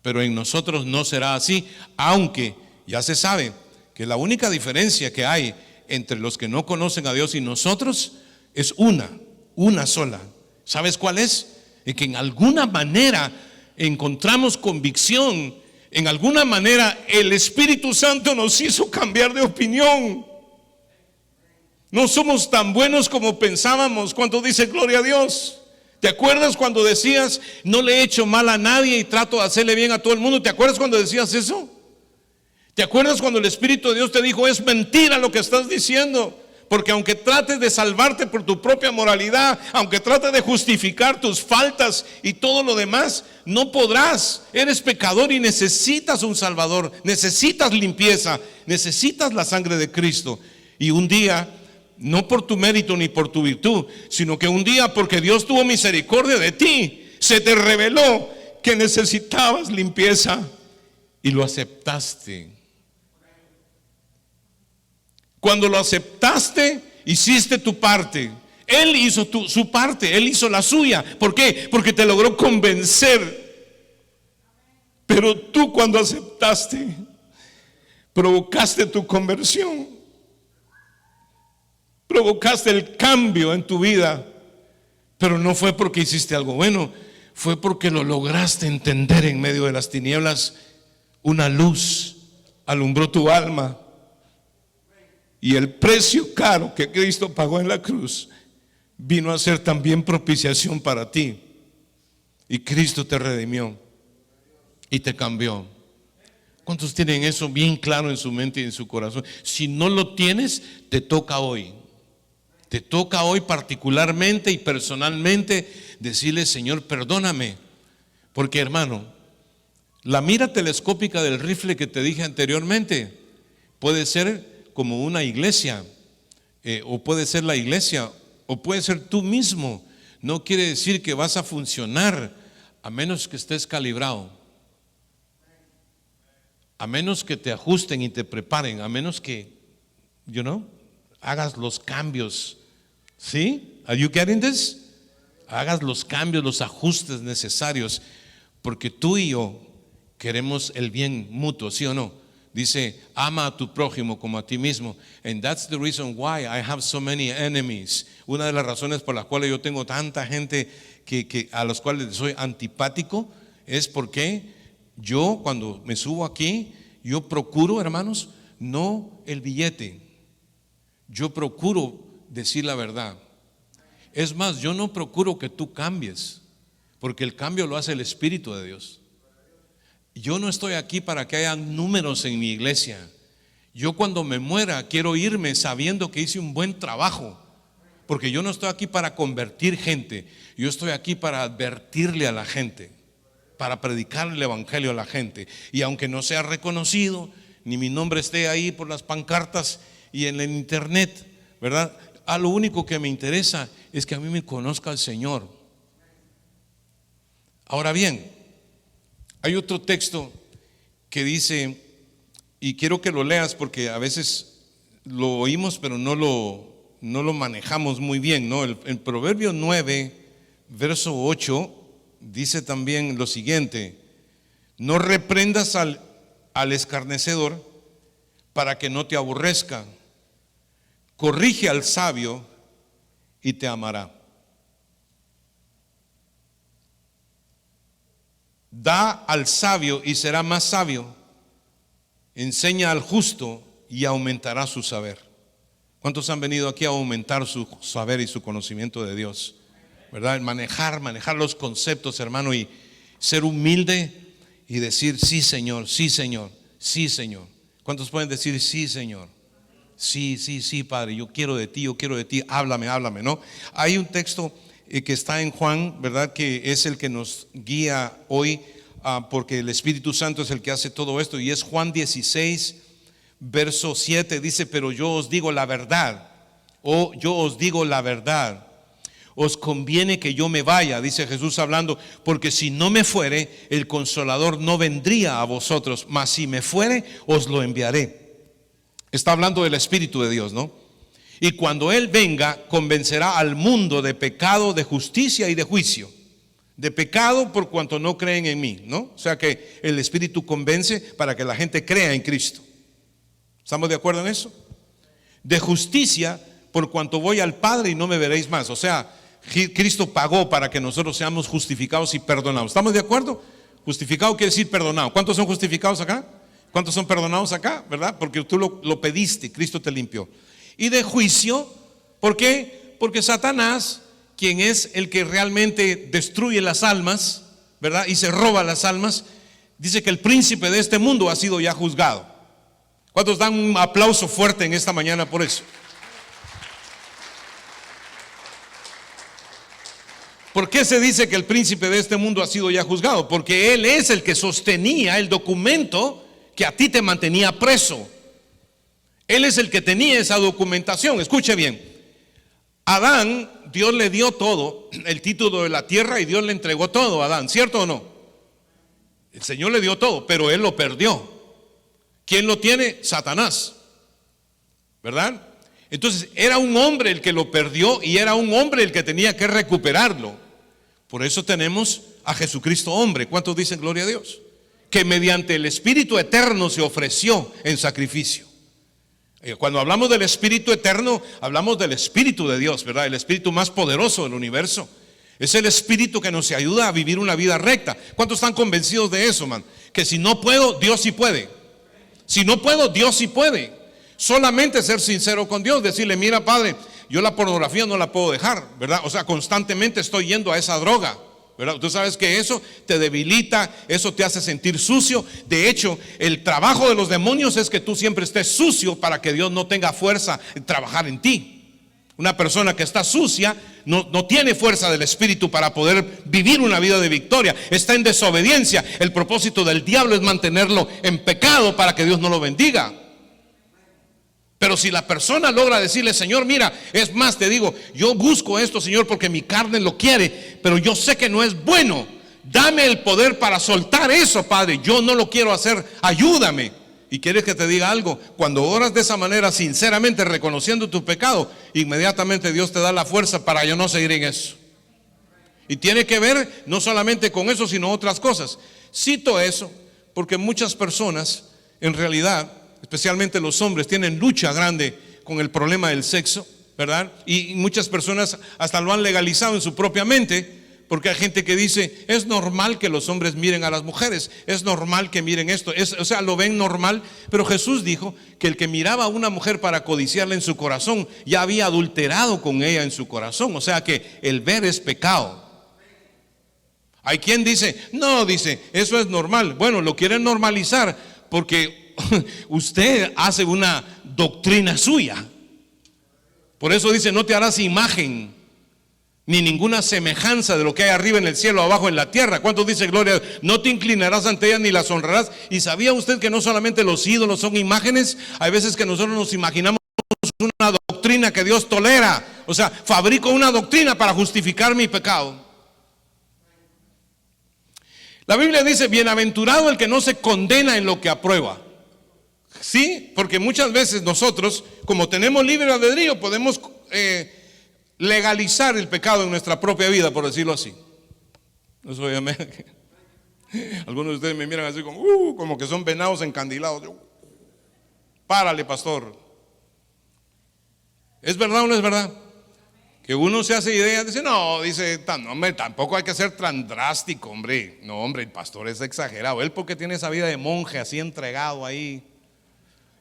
Pero en nosotros no será así, aunque ya se sabe que la única diferencia que hay entre los que no conocen a Dios y nosotros es una sola. ¿Sabes cuál es? Es que en alguna manera encontramos convicción, en alguna manera el Espíritu Santo nos hizo cambiar de opinión. No somos tan buenos como pensábamos. Cuando dice gloria a Dios. ¿Te acuerdas cuando decías: no le he hecho mal a nadie y trato de hacerle bien a todo el mundo? ¿Te acuerdas cuando decías eso? ¿Te acuerdas cuando el Espíritu de Dios te dijo: es mentira lo que estás diciendo? Porque aunque trates de salvarte por tu propia moralidad, aunque trates de justificar tus faltas y todo lo demás, no podrás. Eres pecador y necesitas un Salvador, necesitas limpieza, necesitas la sangre de Cristo. Y un día, no por tu mérito ni por tu virtud, sino que un día, porque Dios tuvo misericordia de ti, se te reveló que necesitabas limpieza y lo aceptaste. Cuando lo aceptaste, hiciste tu parte. Él hizo su parte, Él hizo la suya. ¿Por qué? Porque te logró convencer. Pero tú, cuando aceptaste, provocaste tu conversión, provocaste el cambio en tu vida. Pero no fue porque hiciste algo bueno, fue porque lo lograste entender. En medio de las tinieblas, una luz alumbró tu alma. Y el precio caro que Cristo pagó en la cruz vino a ser también propiciación para ti. Y Cristo te redimió y te cambió. ¿Cuántos tienen eso bien claro en su mente y en su corazón? Si no lo tienes, te toca hoy. Te toca hoy particularmente y personalmente decirle: Señor, perdóname. Porque, hermano, la mira telescópica del rifle que te dije anteriormente puede ser como una iglesia, o puede ser la iglesia, o puede ser tú mismo. No quiere decir que vas a funcionar a menos que estés calibrado, a menos que te ajusten y te preparen, a menos que, hagas los cambios. ¿Sí? Are you getting this? Hagas los cambios, los ajustes necesarios, porque tú y yo queremos el bien mutuo, ¿sí o no? Dice: ama a tu prójimo como a ti mismo. And that's the reason why I have so many enemies. Una de las razones por las cuales yo tengo tanta gente a los cuales soy antipático es porque yo, cuando me subo aquí, yo procuro, hermanos, no el billete. Yo procuro decir la verdad. Es más, yo no procuro que tú cambies, porque el cambio lo hace el Espíritu de Dios. Yo no estoy aquí para que haya números en mi iglesia. Yo cuando me muera quiero irme sabiendo que hice un buen trabajo, porque yo no estoy aquí para convertir gente, yo estoy aquí para advertirle a la gente, para predicar el evangelio a la gente. Y aunque no sea reconocido, ni mi nombre esté ahí por las pancartas y en el internet, ¿verdad? A lo único que me interesa es que a mí me conozca el Señor. Ahora bien, hay otro texto que dice, y quiero que lo leas porque a veces lo oímos pero no lo manejamos muy bien, ¿no? El Proverbio 9, verso 8 dice también lo siguiente: no reprendas al escarnecedor para que no te aborrezca, corrige al sabio y te amará. Da al sabio y será más sabio, enseña al justo y aumentará su saber. ¿Cuántos han venido aquí a aumentar su saber y su conocimiento de Dios? ¿Verdad? Manejar los conceptos, hermano, y ser humilde y decir sí, Señor, sí, Señor, sí, Señor. ¿Cuántos pueden decir sí, Señor? Sí, sí, sí, Padre, yo quiero de ti, háblame, ¿no? Hay un texto que está en Juan, ¿verdad? Que es el que nos guía hoy, porque el Espíritu Santo es el que hace todo esto, y es Juan 16, verso 7, dice: pero yo os digo la verdad, os conviene que yo me vaya, dice Jesús hablando, porque si no me fuere, el Consolador no vendría a vosotros, mas si me fuere, os lo enviaré. Está hablando del Espíritu de Dios, ¿no? Y cuando Él venga, convencerá al mundo de pecado, de justicia y de juicio. De pecado por cuanto no creen en mí, ¿no? O sea que el Espíritu convence para que la gente crea en Cristo. ¿Estamos de acuerdo en eso? De justicia por cuanto voy al Padre y no me veréis más. O sea, Cristo pagó para que nosotros seamos justificados y perdonados. ¿Estamos de acuerdo? Justificado quiere decir perdonado. ¿Cuántos son justificados acá? ¿Cuántos son perdonados acá? ¿Verdad? Porque tú lo pediste, Cristo te limpió. Y de juicio, ¿por qué? Porque Satanás, quien es el que realmente destruye las almas, ¿verdad? Y se roba las almas, dice que el príncipe de este mundo ha sido ya juzgado. ¿Cuántos dan un aplauso fuerte en esta mañana por eso? ¿Por qué se dice que el príncipe de este mundo ha sido ya juzgado? Porque él es el que sostenía el documento que a ti te mantenía preso. Él es el que tenía esa documentación. Escuche bien, Adán, Dios le dio todo, el título de la tierra, y Dios le entregó todo a Adán, ¿cierto o no? El Señor le dio todo, pero él lo perdió. ¿Quién lo tiene? Satanás, ¿verdad? Entonces era un hombre el que lo perdió y era un hombre el que tenía que recuperarlo. Por eso tenemos a Jesucristo hombre. ¿Cuántos dicen gloria a Dios? Que mediante el Espíritu eterno se ofreció en sacrificio. Cuando hablamos del Espíritu eterno, hablamos del Espíritu de Dios, ¿verdad? El Espíritu más poderoso del universo. Es el Espíritu que nos ayuda a vivir una vida recta. ¿Cuántos están convencidos de eso, man? Que si no puedo, Dios sí puede. Si no puedo, Dios sí puede. Solamente ser sincero con Dios, decirle: mira, Padre, yo la pornografía no la puedo dejar, ¿verdad? O sea, constantemente estoy yendo a esa droga, ¿verdad? Tú sabes que eso te debilita, eso te hace sentir sucio. De hecho, el trabajo de los demonios es que tú siempre estés sucio para que Dios no tenga fuerza en trabajar en ti. Una persona que está sucia no tiene fuerza del Espíritu para poder vivir una vida de victoria. Está en desobediencia. El propósito del diablo es mantenerlo en pecado para que Dios no lo bendiga. Pero si la persona logra decirle: Señor, mira, es más, te digo, yo busco esto, Señor, porque mi carne lo quiere, pero yo sé que no es bueno. Dame el poder para soltar eso, Padre. Yo no lo quiero hacer, ayúdame. Y quieres que te diga algo: cuando oras de esa manera, sinceramente reconociendo tu pecado, inmediatamente Dios te da la fuerza para yo no seguir en eso. Y tiene que ver no solamente con eso, sino otras cosas. Cito eso porque muchas personas, en realidad, especialmente los hombres, tienen lucha grande con el problema del sexo, ¿verdad? Y muchas personas hasta lo han legalizado en su propia mente, porque hay gente que dice: es normal que los hombres miren a las mujeres, es normal que miren esto, o sea, lo ven normal. Pero Jesús dijo que el que miraba a una mujer para codiciarla en su corazón, ya había adulterado con ella en su corazón. O sea que el ver es pecado. Hay quien dice: no, dice, eso es normal. Bueno, lo quieren normalizar porque usted hace una doctrina suya. Por eso dice: no te harás imagen ni ninguna semejanza de lo que hay arriba en el cielo, abajo en la tierra. ¿Cuántos dice gloria? No te inclinarás ante ellas ni las honrarás. ¿Y sabía usted que no solamente los ídolos son imágenes? Hay veces que nosotros nos imaginamos una doctrina que Dios tolera. O sea, fabrico una doctrina para justificar mi pecado. La Biblia dice: bienaventurado el que no se condena en lo que aprueba. Sí, porque muchas veces nosotros, como tenemos libre albedrío, podemos legalizar el pecado en nuestra propia vida, por decirlo así. Eso obviamente. Algunos de ustedes me miran así como que son venados encandilados. Párale, pastor. ¿Es verdad o no es verdad? Que uno se hace idea, dice: no, hombre, tampoco hay que ser tan drástico, hombre. No, hombre, el pastor es exagerado. Él porque tiene esa vida de monje así entregado ahí.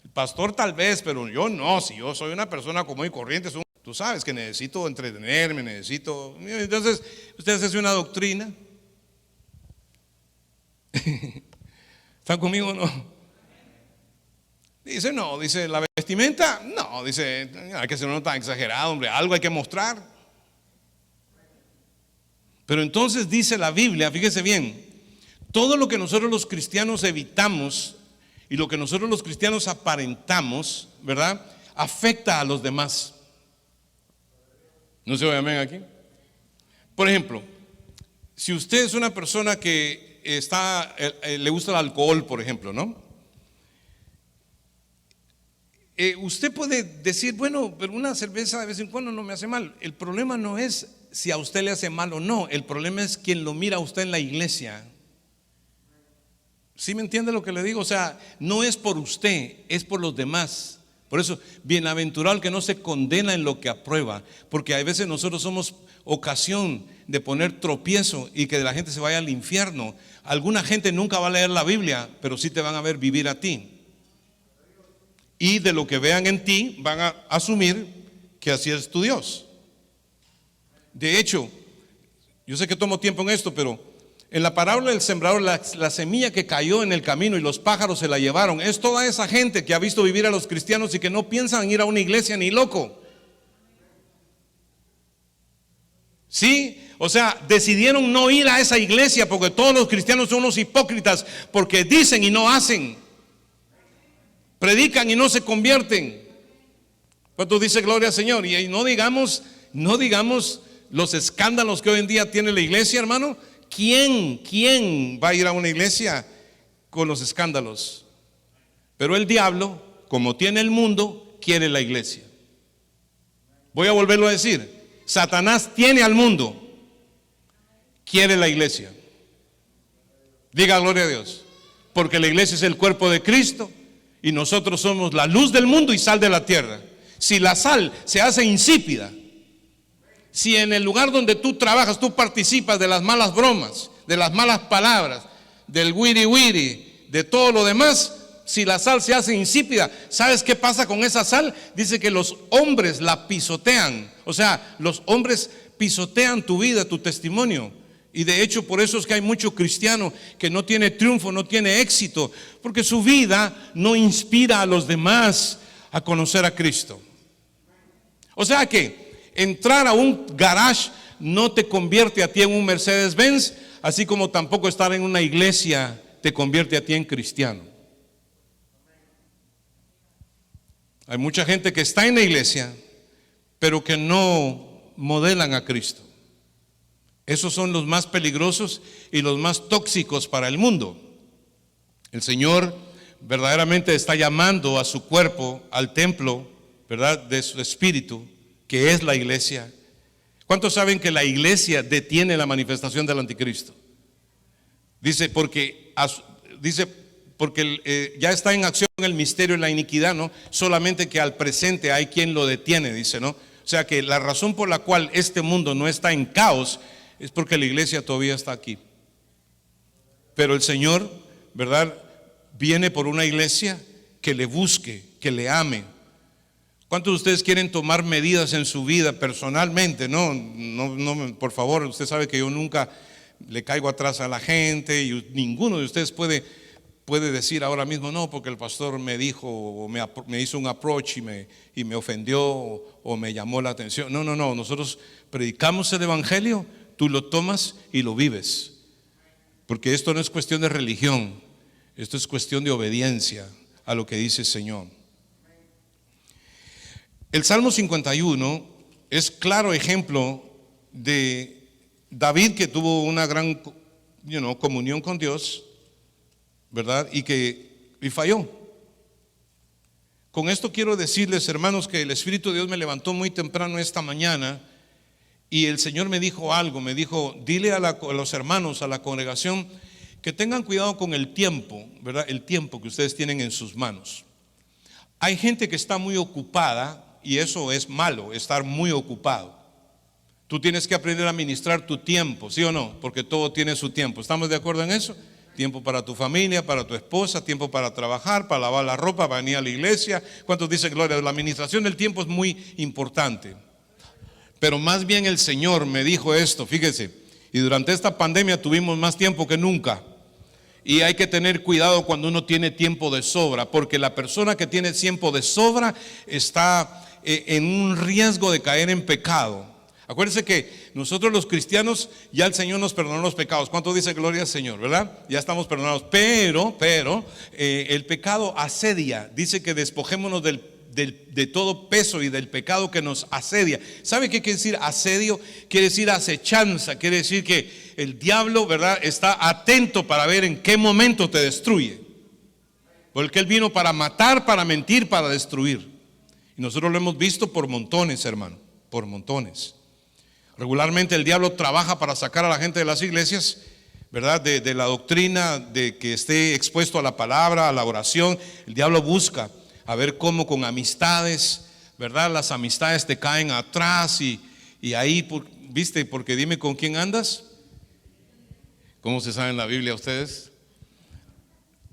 El pastor tal vez, pero yo no. Si yo soy una persona común y corriente, tú sabes que necesito entretenerme, necesito. Entonces, usted hace una doctrina. ¿Están conmigo o no? Dice: no, dice la vestimenta, no, dice, hay que ser uno tan exagerado, hombre, algo hay que mostrar. Pero entonces dice la Biblia, fíjese bien, todo lo que nosotros los cristianos evitamos y lo que nosotros los cristianos aparentamos, ¿verdad?, afecta a los demás. ¿No se oye amén aquí? Por ejemplo, si usted es una persona que le gusta el alcohol, por ejemplo, ¿no? Usted puede decir: bueno, pero una cerveza de vez en cuando no me hace mal. El problema no es si a usted le hace mal o no. El problema es quien lo mira a usted en la iglesia. ¿Sí me entiende lo que le digo? O sea, no es por usted, es por los demás. Por eso, bienaventurado el que no se condena en lo que aprueba. Porque a veces nosotros somos ocasión de poner tropiezo y que la gente se vaya al infierno. Alguna gente nunca va a leer la Biblia, pero sí te van a ver vivir a ti. Y de lo que vean en ti van a asumir que así es tu Dios. De hecho, yo sé que tomo tiempo en esto, pero en la parábola del sembrador, la semilla que cayó en el camino y los pájaros se la llevaron, es toda esa gente que ha visto vivir a los cristianos y que no piensan ir a una iglesia ni loco. Sí, o sea, decidieron no ir a esa iglesia porque todos los cristianos son unos hipócritas, porque dicen y no hacen. Predican y no se convierten. ¿Cuánto dice gloria al Señor? Y no digamos los escándalos que hoy en día tiene la iglesia, hermano. ¿Quién va a ir a una iglesia con los escándalos? Pero el diablo, como tiene el mundo, quiere la iglesia. Voy a volverlo a decir: Satanás tiene al mundo, quiere la iglesia. Diga gloria a Dios. Porque la iglesia es el cuerpo de Cristo. Y nosotros somos la luz del mundo y sal de la tierra. Si la sal se hace insípida, si en el lugar donde tú trabajas tú participas de las malas bromas, de las malas palabras, del wiri wiri, de todo lo demás, si la sal se hace insípida, ¿sabes qué pasa con esa sal? Dice que los hombres la pisotean. O sea, los hombres pisotean tu vida, tu testimonio. Y de hecho por eso es que hay mucho cristiano que no tiene triunfo, no tiene éxito, porque su vida no inspira a los demás a conocer a Cristo. O sea que entrar a un garage no te convierte a ti en un Mercedes-Benz, así como tampoco estar en una iglesia te convierte a ti en cristiano. Hay mucha gente que está en la iglesia, pero que no modelan a Cristo. Esos son los más peligrosos y los más tóxicos para el mundo. El Señor verdaderamente está llamando a su cuerpo, al templo, ¿verdad?, de su espíritu, que es la iglesia. ¿Cuántos saben que la iglesia detiene la manifestación del anticristo? Dice porque ya está en acción el misterio de la iniquidad, ¿no? Solamente que al presente hay quien lo detiene, dice, ¿no? O sea que la razón por la cual este mundo no está en caos es porque la iglesia todavía está aquí. Pero el Señor, ¿verdad?, viene por una iglesia que le busque, que le ame. ¿Cuántos de ustedes quieren tomar medidas en su vida personalmente? No, por favor, usted sabe que yo nunca le caigo atrás a la gente y ninguno de ustedes puede puede decir ahora mismo, no, porque el pastor me dijo o me hizo un approach y me ofendió o me llamó la atención. No, nosotros predicamos el evangelio, tú lo tomas y lo vives. Porque esto no es cuestión de religión, esto es cuestión de obediencia a lo que dice el Señor. El Salmo 51 es claro ejemplo de David, que tuvo una gran comunión con Dios, ¿verdad? Y falló. Con esto quiero decirles, hermanos, que el Espíritu de Dios me levantó muy temprano esta mañana y el Señor me dijo algo. Me dijo, dile a los hermanos, a la congregación, que tengan cuidado con el tiempo, ¿verdad? El tiempo que ustedes tienen en sus manos. Hay gente que está muy ocupada y eso es malo, estar muy ocupado. Tú tienes que aprender a administrar tu tiempo, ¿sí o no? Porque todo tiene su tiempo. ¿Estamos de acuerdo en eso? Tiempo para tu familia, para tu esposa, tiempo para trabajar, para lavar la ropa, para venir a la iglesia. ¿Cuántos dicen gloria? La administración del tiempo es muy importante. Pero más bien el Señor me dijo esto, fíjese, y durante esta pandemia tuvimos más tiempo que nunca. Y hay que tener cuidado cuando uno tiene tiempo de sobra, porque la persona que tiene tiempo de sobra está en un riesgo de caer en pecado. Acuérdense que nosotros los cristianos, ya el Señor nos perdonó los pecados. ¿Cuántos dicen gloria al Señor, verdad? Ya estamos perdonados, pero el pecado asedia. Dice que despojémonos de todo peso y del pecado que nos asedia. ¿Sabe qué quiere decir asedio? Quiere decir acechanza, quiere decir que el diablo, ¿verdad?, está atento para ver en qué momento te destruye. Porque él vino para matar, para mentir, para destruir. Y nosotros lo hemos visto por montones, hermano, por montones. Regularmente el diablo trabaja para sacar a la gente de las iglesias, ¿verdad?, de la doctrina, de que esté expuesto a la palabra, a la oración. El diablo busca a ver cómo con amistades, ¿verdad? Las amistades te caen atrás y ahí, ¿viste? Porque dime con quién andas. ¿Cómo se sabe en la Biblia ustedes?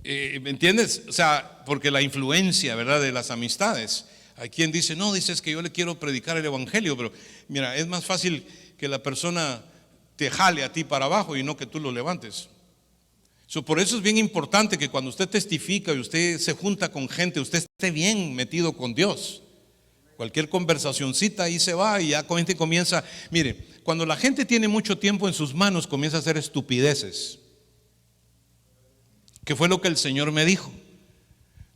¿Me entiendes? O sea, porque la influencia, ¿verdad?, de las amistades. Hay quien dice, no, dices que yo le quiero predicar el evangelio, pero mira, es más fácil que la persona te jale a ti para abajo y no que tú lo levantes. Por eso es bien importante que cuando usted testifica y usted se junta con gente, usted esté bien metido con Dios. Cualquier conversacioncita ahí se va y ya comienza. Mire, cuando la gente tiene mucho tiempo en sus manos, comienza a hacer estupideces. ¿Qué fue lo que el Señor me dijo?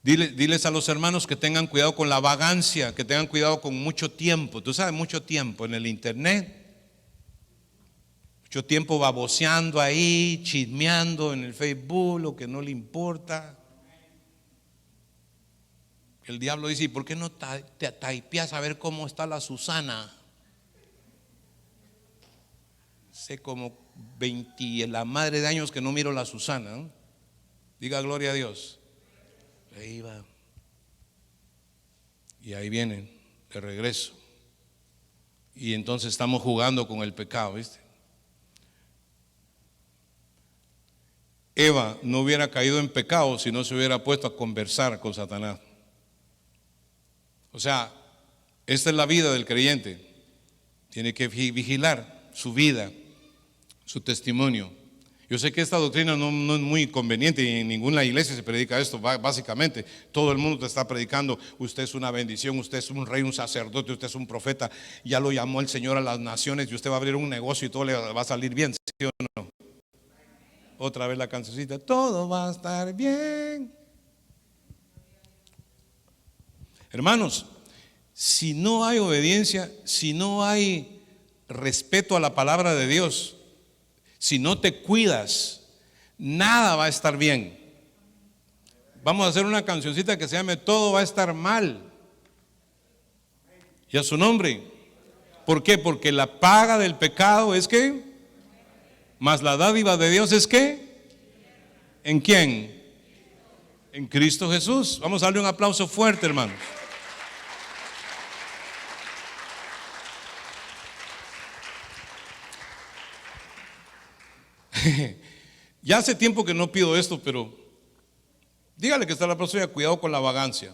Diles a los hermanos que tengan cuidado con la vagancia, que tengan cuidado con mucho tiempo. Tú sabes, mucho tiempo en el internet, mucho tiempo baboseando ahí, chismeando en el Facebook, lo que no le importa. El diablo dice, ¿y por qué no te taipeas a ver cómo está la Susana? Hace como 20 la madre de años que no miro la Susana, ¿no? Diga gloria a Dios. Ahí va. Y ahí vienen de regreso. Y entonces estamos jugando con el pecado, ¿viste? Eva no hubiera caído en pecado si no se hubiera puesto a conversar con Satanás. O sea, esta es la vida del creyente. Tiene que vigilar su vida, su testimonio. Yo sé que esta doctrina no es muy conveniente y en ninguna iglesia se predica esto. Básicamente todo el mundo te está predicando, usted es una bendición, usted es un rey, un sacerdote, usted es un profeta, ya lo llamó el Señor a las naciones y usted va a abrir un negocio y todo le va a salir bien, ¿sí o no? Otra vez la cancioncita, todo va a estar bien. Hermanos, si no hay obediencia, si no hay respeto a la palabra de Dios, si no te cuidas, nada va a estar bien. Vamos a hacer una cancioncita que se llame Todo va a estar mal. Y a su nombre. ¿Por qué? Porque la paga del pecado es ¿qué? Más la dádiva de Dios es ¿qué? ¿En quién? En Cristo Jesús. Vamos a darle un aplauso fuerte, hermanos. Ya hace tiempo que no pido esto, pero dígale que está la persona, cuidado con la vagancia.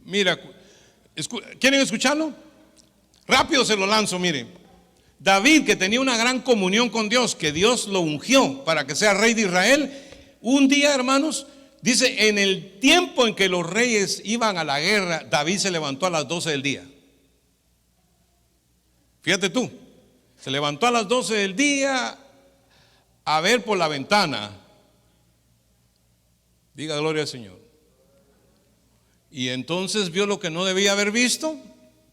Mira, ¿quieren escucharlo? Rápido se lo lanzo, mire. David, que tenía una gran comunión con Dios, que Dios lo ungió para que sea rey de Israel, un día, hermanos, dice, en el tiempo en que los reyes iban a la guerra, David se levantó a las 12 del día. Fíjate tú, se levantó a las 12 del día a ver por la ventana. Diga gloria al Señor. Y entonces vio lo que no debía haber visto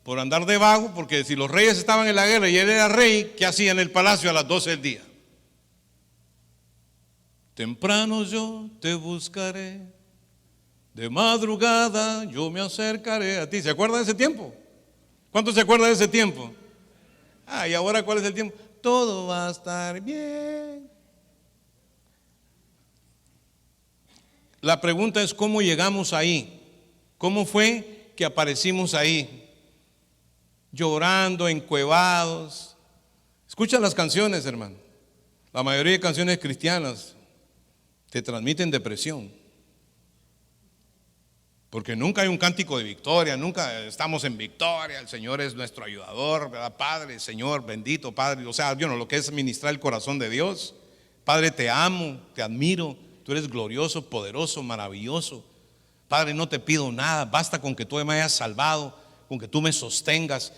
por andar de vago, porque si los reyes estaban en la guerra y él era rey, ¿qué hacía en el palacio a las 12 del día? Temprano yo te buscaré, de madrugada yo me acercaré a ti. ¿Se acuerda de ese tiempo? ¿Cuántos se acuerdan de ese tiempo? ¿Y ahora cuál es el tiempo? Todo va a estar bien. La pregunta es, ¿cómo llegamos ahí? ¿Cómo fue que aparecimos ahí? Llorando, encuevados. Escucha las canciones, hermano. La mayoría de canciones cristianas te transmiten depresión, porque nunca hay un cántico de victoria, nunca estamos en victoria. El Señor es nuestro ayudador, ¿verdad? Padre, Señor, bendito Padre. O sea, lo que es ministrar el corazón de Dios. Padre, te amo, te admiro, tú eres glorioso, poderoso, maravilloso. Padre, no te pido nada, basta con que tú me hayas salvado, con que tú me sostengas.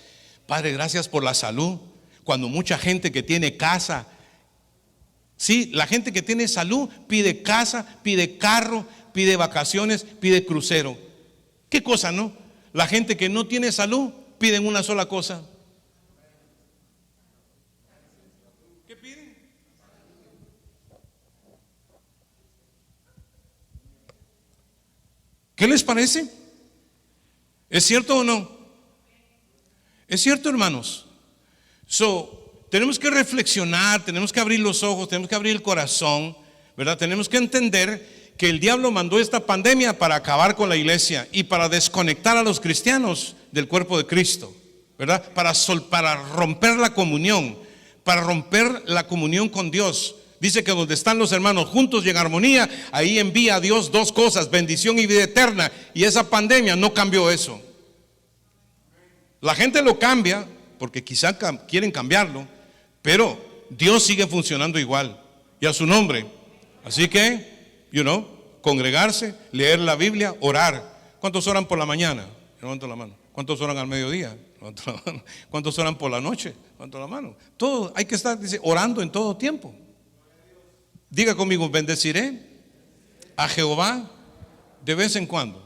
Padre, gracias por la salud. Cuando mucha gente que tiene casa, sí, la gente que tiene salud pide casa, pide carro, pide vacaciones, pide crucero. ¿Qué cosa, no? La gente que no tiene salud piden una sola cosa. ¿Qué piden? ¿Qué les parece? ¿Es cierto o no? Es cierto, hermanos. Tenemos que reflexionar, tenemos que abrir los ojos, tenemos que abrir el corazón, ¿verdad? Tenemos que entender que el diablo mandó esta pandemia para acabar con la iglesia y para desconectar a los cristianos del cuerpo de Cristo, ¿verdad? Para romper la comunión, para romper la comunión con Dios. Dice que donde están los hermanos juntos y en armonía, ahí envía a Dios dos cosas, bendición y vida eterna. Y esa pandemia no cambió eso. La gente lo cambia porque quizá quieren cambiarlo, pero Dios sigue funcionando igual, y a su nombre. Así que, congregarse, leer la Biblia, orar. ¿Cuántos oran por la mañana? Levanto la mano. ¿Cuántos oran al mediodía? Levanto la mano. ¿Cuántos oran por la noche? Levanto la mano. Todo, hay que estar, dice, orando en todo tiempo. Diga conmigo, bendeciré a Jehová de vez en cuando.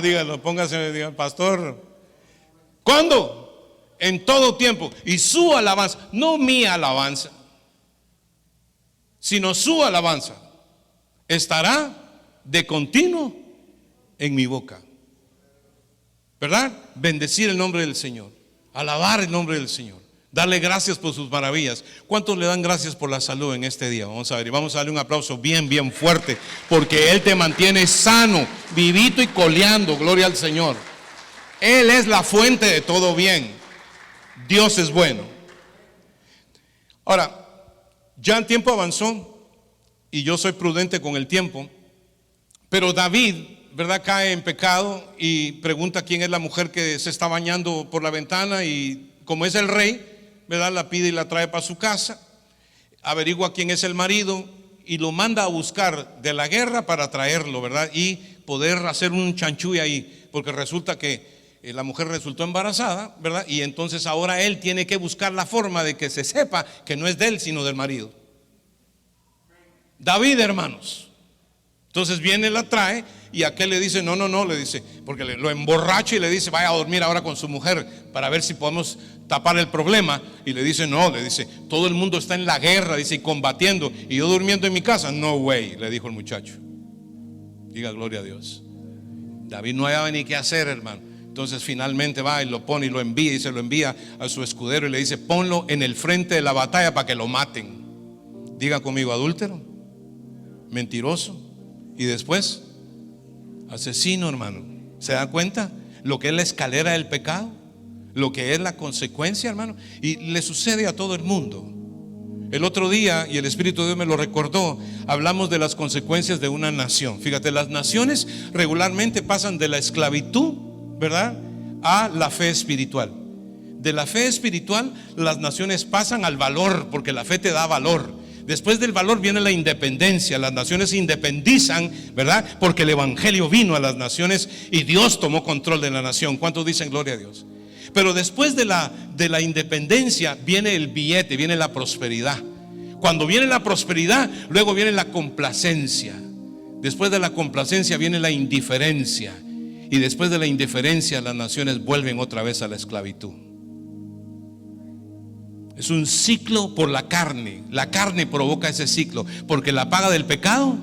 Dígalo, póngase, diga, pastor. ¿Cuándo? En todo tiempo. Y su alabanza, no mi alabanza, sino su alabanza, estará de continuo en mi boca. ¿Verdad? Bendecir el nombre del Señor, alabar el nombre del Señor, darle gracias por sus maravillas. ¿Cuántos le dan gracias por la salud en este día? Vamos a ver, y vamos a darle un aplauso bien, bien fuerte, porque Él te mantiene sano, vivito y coleando. Gloria al Señor. Él es la fuente de todo bien. Dios es bueno. Ahora, ya el tiempo avanzó y yo soy prudente con el tiempo, pero David, ¿verdad?, cae en pecado y pregunta quién es la mujer que se está bañando por la ventana, y como es el rey, ¿verdad?, la pide y la trae para su casa. Averigua quién es el marido y lo manda a buscar de la guerra para traerlo, ¿verdad?, y poder hacer un chanchullo ahí, porque resulta que la mujer resultó embarazada, ¿verdad? Y entonces ahora él tiene que buscar la forma de que se sepa que no es de él, sino del marido. David, hermanos. Entonces viene, la trae, y aquel le dice, no, le dice, porque lo emborracha y le dice, vaya a dormir ahora con su mujer para ver si podemos tapar el problema. Y le dice, no, le dice, todo el mundo está en la guerra, dice, y combatiendo, y yo durmiendo en mi casa. No way, le dijo el muchacho. Diga gloria a Dios. David no hallaba ni qué hacer, hermano. Entonces finalmente va y lo pone y lo envía, y se lo envía a su escudero y le dice, ponlo en el frente de la batalla para que lo maten. Diga conmigo, adúltero, mentiroso y después asesino, hermano. ¿Se da cuenta lo que es la escalera del pecado? Lo que es la consecuencia, hermano. Y le sucede a todo el mundo. El otro día, y el Espíritu de Dios me lo recordó, hablamos de las consecuencias de una nación. Fíjate, las naciones regularmente pasan de la esclavitud, ¿verdad?, a la fe espiritual. de la fe espiritual, las naciones pasan al valor, porque la fe te da valor. Después del valor viene la independencia. Las naciones se independizan, ¿verdad? Porque el evangelio vino a las naciones y Dios tomó control de la nación. ¿Cuántos dicen gloria a Dios? Pero después de la independencia viene el billete, viene la prosperidad. Cuando viene la prosperidad, luego viene la complacencia. Después de la complacencia viene la indiferencia. Y después de la indiferencia, las naciones vuelven otra vez a la esclavitud. Es un ciclo por la carne. La carne provoca ese ciclo, porque la paga del pecado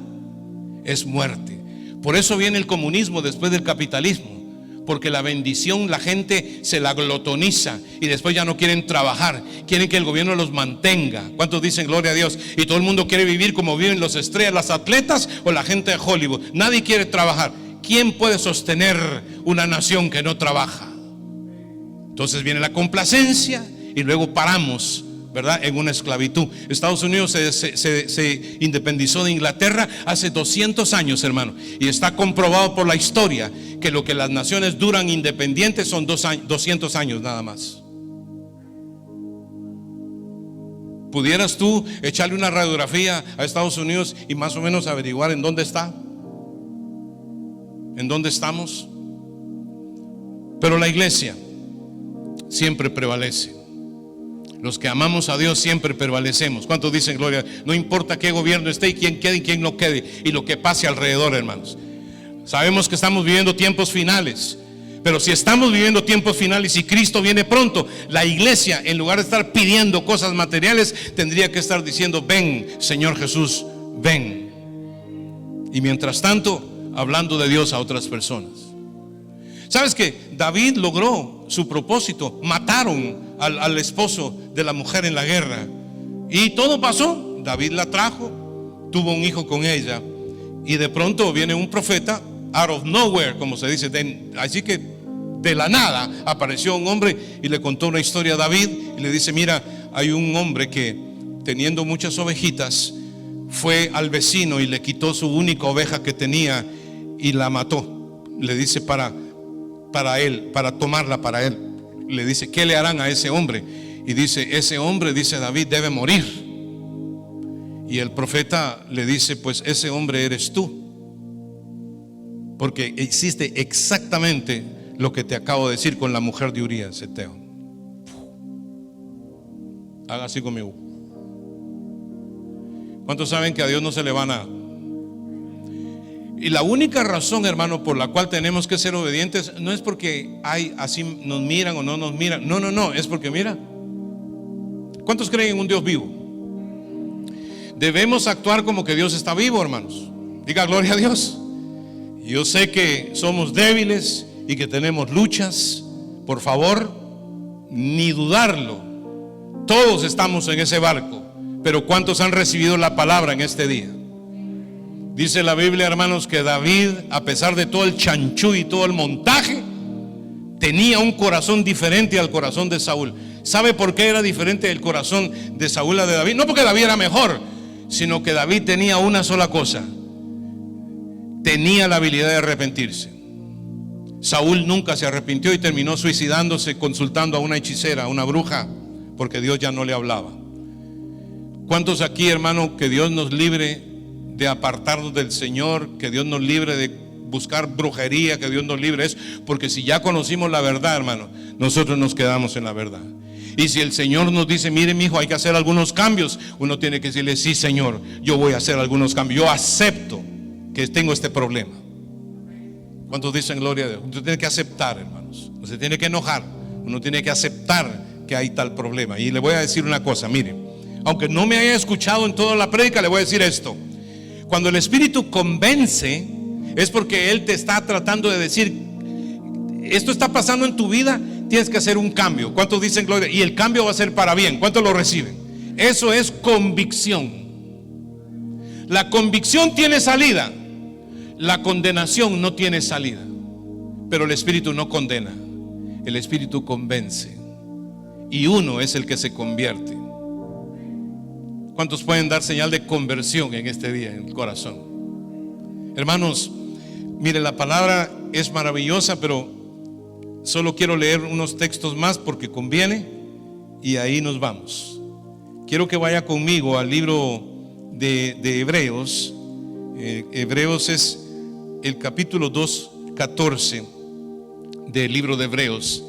es muerte. Por eso viene el comunismo después del capitalismo, porque la bendición la gente se la glotoniza y después ya no quieren trabajar, quieren que el gobierno los mantenga. ¿Cuántos dicen gloria a Dios? Y todo el mundo quiere vivir como viven los estrellas, las atletas o la gente de Hollywood. Nadie quiere trabajar. ¿Quién puede sostener una nación que no trabaja? Entonces viene la complacencia y luego paramos, ¿verdad?, en una esclavitud. Estados Unidos se independizó de Inglaterra hace 200 años, hermano, y está comprobado por la historia que lo que las naciones duran independientes son 200 años nada más. ¿Pudieras tú echarle una radiografía a Estados Unidos y más o menos averiguar en dónde está? ¿En dónde estamos? Pero la iglesia siempre prevalece. Los que amamos a Dios siempre prevalecemos. ¿Cuántos dicen gloria? No importa qué gobierno esté y quién quede y quién no quede, y lo que pase alrededor, hermanos. Sabemos que estamos viviendo tiempos finales, pero si estamos viviendo tiempos finales y Cristo viene pronto, la iglesia, en lugar de estar pidiendo cosas materiales, tendría que estar diciendo: ven, Señor Jesús, ven. Y mientras tanto, hablando de Dios a otras personas. ¿Sabes que David logró su propósito? Mataron al esposo de la mujer en la guerra y todo pasó. David la trajo, tuvo un hijo con ella, y de pronto viene un profeta, out of nowhere, como se dice, así que de la nada apareció un hombre y le contó una historia a David y le dice: mira, hay un hombre que teniendo muchas ovejitas fue al vecino y le quitó su única oveja que tenía y la mató. Le dice para él, para tomarla para él. Le dice: ¿qué le harán a ese hombre? Y dice: ese hombre, dice David, debe morir. Y el profeta le dice: pues ese hombre eres tú, porque hiciste exactamente lo que te acabo de decir con la mujer de Urías Eteo. Haga así conmigo. ¿Cuántos saben que a Dios no se le va nada? Y la única razón, hermano, por la cual tenemos que ser obedientes no es porque así nos miran o no nos miran. No, es porque mira, ¿cuántos creen en un Dios vivo? Debemos actuar como que Dios está vivo, hermanos. Diga gloria a Dios. Yo sé que somos débiles y que tenemos luchas. Por favor, ni dudarlo. Todos estamos en ese barco. Pero ¿cuántos han recibido la palabra en este día? Dice la Biblia, hermanos, que David, a pesar de todo el chanchú y todo el montaje, tenía un corazón diferente al corazón de Saúl. ¿Sabe por qué era diferente el corazón de Saúl a de David? No porque David era mejor, sino que David tenía una sola cosa: tenía la habilidad de arrepentirse. Saúl nunca se arrepintió y terminó suicidándose consultando a una hechicera, a una bruja, porque Dios ya no le hablaba. ¿Cuántos aquí, hermano, que Dios nos libre de apartarnos del Señor, que Dios nos libre de buscar brujería, que Dios nos libre de eso? Porque si ya conocimos la verdad, hermano, nosotros nos quedamos en la verdad. Y si el Señor nos dice: mire, mi hijo, hay que hacer algunos cambios, uno tiene que decirle: sí, Señor, yo voy a hacer algunos cambios, yo acepto que tengo este problema. ¿Cuántos dicen gloria a Dios? Uno tiene que aceptar, hermanos, no se tiene que enojar, uno tiene que aceptar que hay tal problema. Y le voy a decir una cosa, mire, aunque no me haya escuchado en toda la prédica, le voy a decir esto: cuando el Espíritu convence, es porque Él te está tratando de decir: esto está pasando en tu vida, tienes que hacer un cambio. ¿Cuántos dicen gloria? Y el cambio va a ser para bien. ¿Cuántos lo reciben? Eso es convicción. La convicción tiene salida, la condenación no tiene salida. Pero el Espíritu no condena, el Espíritu convence, y uno es el que se convierte. ¿Cuántos pueden dar señal de conversión en este día en el corazón? Hermanos, mire, la palabra es maravillosa, pero Solo quiero leer unos textos más porque conviene y ahí nos vamos. Quiero que vaya conmigo al libro de Hebreos. Hebreos es el capítulo 2, 14 del libro de Hebreos.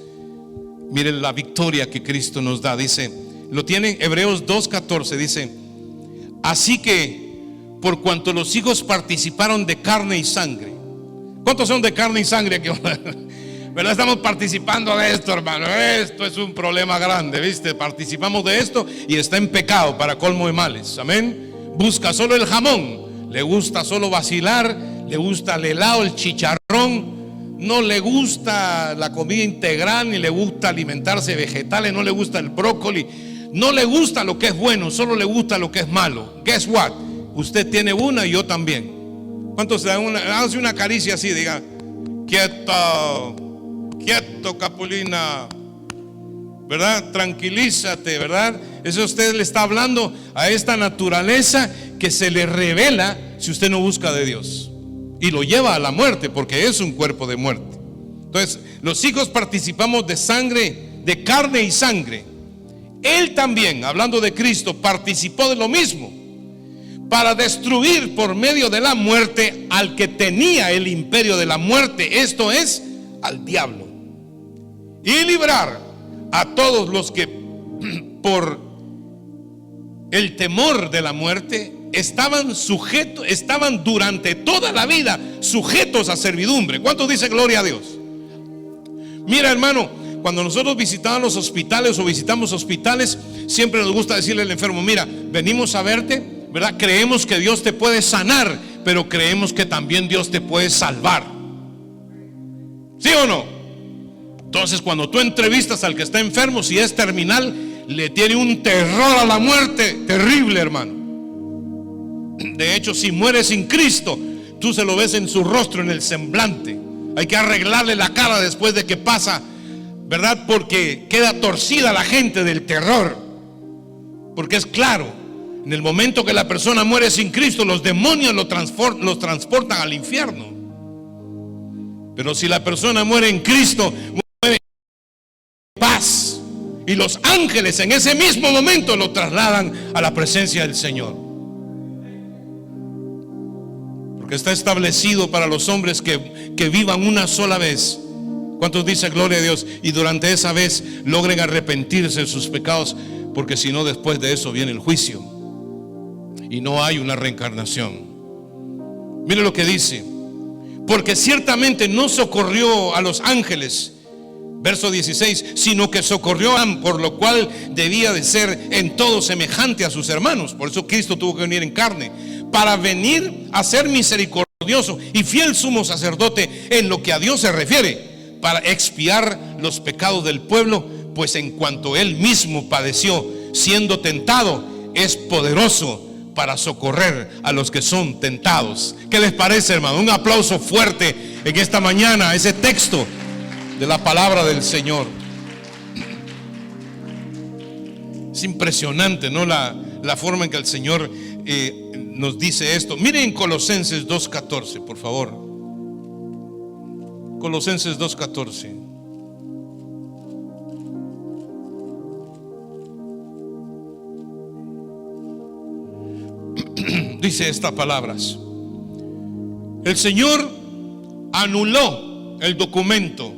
Miren la victoria que Cristo nos da. Dice, lo tienen, Hebreos 2:14, dice: así que por cuanto los hijos participaron de carne y sangre. ¿Cuántos son de carne y sangre aquí? ¿Verdad? Estamos participando de esto, hermano. Esto es un problema grande, ¿viste? Participamos de esto y está en pecado para colmo de males. Amén. Busca solo el jamón, le gusta solo vacilar, le gusta el helado, el chicharrón. No le gusta la comida integral, ni le gusta alimentarse de vegetales, no le gusta el brócoli, no le gusta lo que es bueno, solo le gusta lo que es malo. Guess what? Usted tiene una y yo también. ¿Cuántos le dan una? Hace una caricia así, diga: quieto, quieto, Capulina, ¿verdad? Tranquilízate, ¿verdad? Eso usted le está hablando a esta naturaleza que se le revela si usted no busca de Dios. Y lo lleva a la muerte, porque es un cuerpo de muerte. Entonces, los hijos participamos de sangre, de carne y sangre. Él también, hablando de Cristo, participó de lo mismo, para destruir por medio de la muerte al que tenía el imperio de la muerte, esto es, al diablo, y librar a todos los que por el temor de la muerte estaban sujetos, estaban durante toda la vida sujetos a servidumbre. ¿Cuántos dicen gloria a Dios? Mira, hermano, cuando nosotros visitamos los hospitales o visitamos hospitales, siempre nos gusta decirle al enfermo: mira, venimos a verte, ¿verdad? Creemos que Dios te puede sanar, pero creemos que también Dios te puede salvar. ¿Sí o no? Entonces, cuando tú entrevistas al que está enfermo, si es terminal, le tiene un terror a la muerte terrible, hermano. De hecho, si muere sin Cristo, tú se lo ves en su rostro, en el semblante. Hay que arreglarle la cara después de que pasa, ¿verdad? Porque queda torcida la gente del terror. Porque es claro, en el momento que la persona muere sin Cristo, los demonios los transportan al infierno. Pero si la persona muere en Cristo, muere en paz. Y los ángeles en ese mismo momento lo trasladan a la presencia del Señor. Porque está establecido para los hombres que vivan una sola vez. ¿Cuántos dicen gloria a Dios? Y durante esa vez logren arrepentirse de sus pecados, porque si no, después de eso viene el juicio y no hay una reencarnación. Mire lo que dice: porque ciertamente no socorrió a los ángeles, verso 16, sino que socorrió a, por lo cual debía de ser en todo semejante a sus hermanos. Por eso Cristo tuvo que venir en carne, para venir a ser misericordioso y fiel sumo sacerdote en lo que a Dios se refiere, para expiar los pecados del pueblo, pues en cuanto él mismo padeció siendo tentado, es poderoso para socorrer a los que son tentados. ¿Qué les parece, hermano? Un aplauso fuerte en esta mañana a ese texto de la palabra del Señor. Es impresionante, ¿no? La forma en que el Señor nos dice esto. Miren Colosenses 2:14, por favor. Colosenses 2:14. Dice estas palabras: el Señor anuló el documento,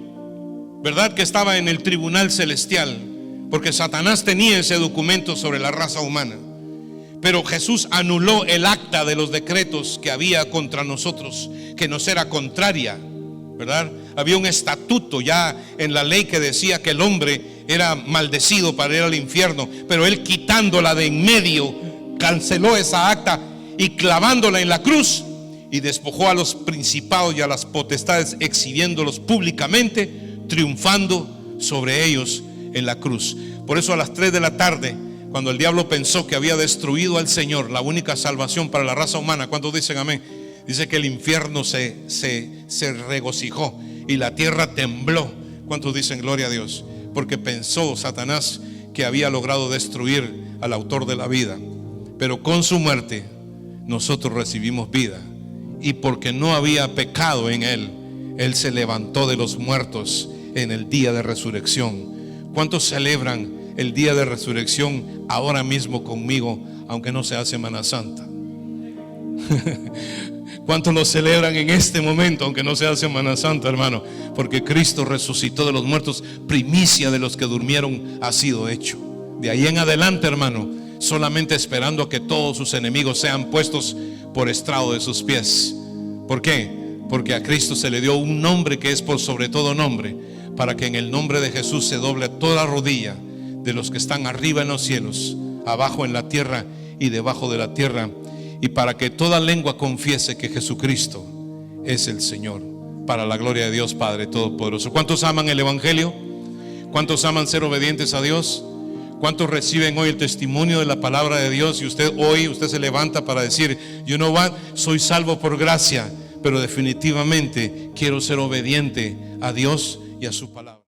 ¿verdad?, que estaba en el tribunal celestial, porque Satanás tenía ese documento sobre la raza humana. Pero Jesús anuló el acta de los decretos que había contra nosotros, que nos era contraria, ¿verdad? Había un estatuto ya en la ley que decía que el hombre era maldecido para ir al infierno, pero él, quitándola de en medio, canceló esa acta y clavándola en la cruz, y despojó a los principados y a las potestades, exhibiéndolos públicamente, triunfando sobre ellos en la cruz. Por eso a las 3 de la tarde, cuando el diablo pensó que había destruido al Señor, la única salvación para la raza humana, ¿cuántos dicen amén? Dice que el infierno se regocijó y la tierra tembló. ¿Cuántos dicen gloria a Dios? Porque pensó Satanás que había logrado destruir al autor de la vida, pero con su muerte nosotros recibimos vida. Y porque no había pecado en él, él se levantó de los muertos en el día de resurrección? ¿Cuántos celebran el día de resurrección ahora mismo conmigo, aunque no sea Semana Santa? ¿Cuántos lo celebran en este momento, aunque no sea Semana Santa, hermano? Porque Cristo resucitó de los muertos, primicia de los que durmieron ha sido hecho. De ahí en adelante, hermano, solamente esperando a que todos sus enemigos sean puestos por estrado de sus pies. ¿Por qué? Porque a Cristo se le dio un nombre que es por sobre todo nombre, para que en el nombre de Jesús se doble toda rodilla de los que están arriba en los cielos, abajo en la tierra y debajo de la tierra, y para que toda lengua confiese que Jesucristo es el Señor, para la gloria de Dios Padre Todopoderoso. ¿Cuántos aman el Evangelio? ¿Cuántos aman ser obedientes a Dios? ¿Cuántos reciben hoy el testimonio de la palabra de Dios? Y usted se levanta para decir, you know what, soy salvo por gracia, pero definitivamente quiero ser obediente a Dios y a su palabra.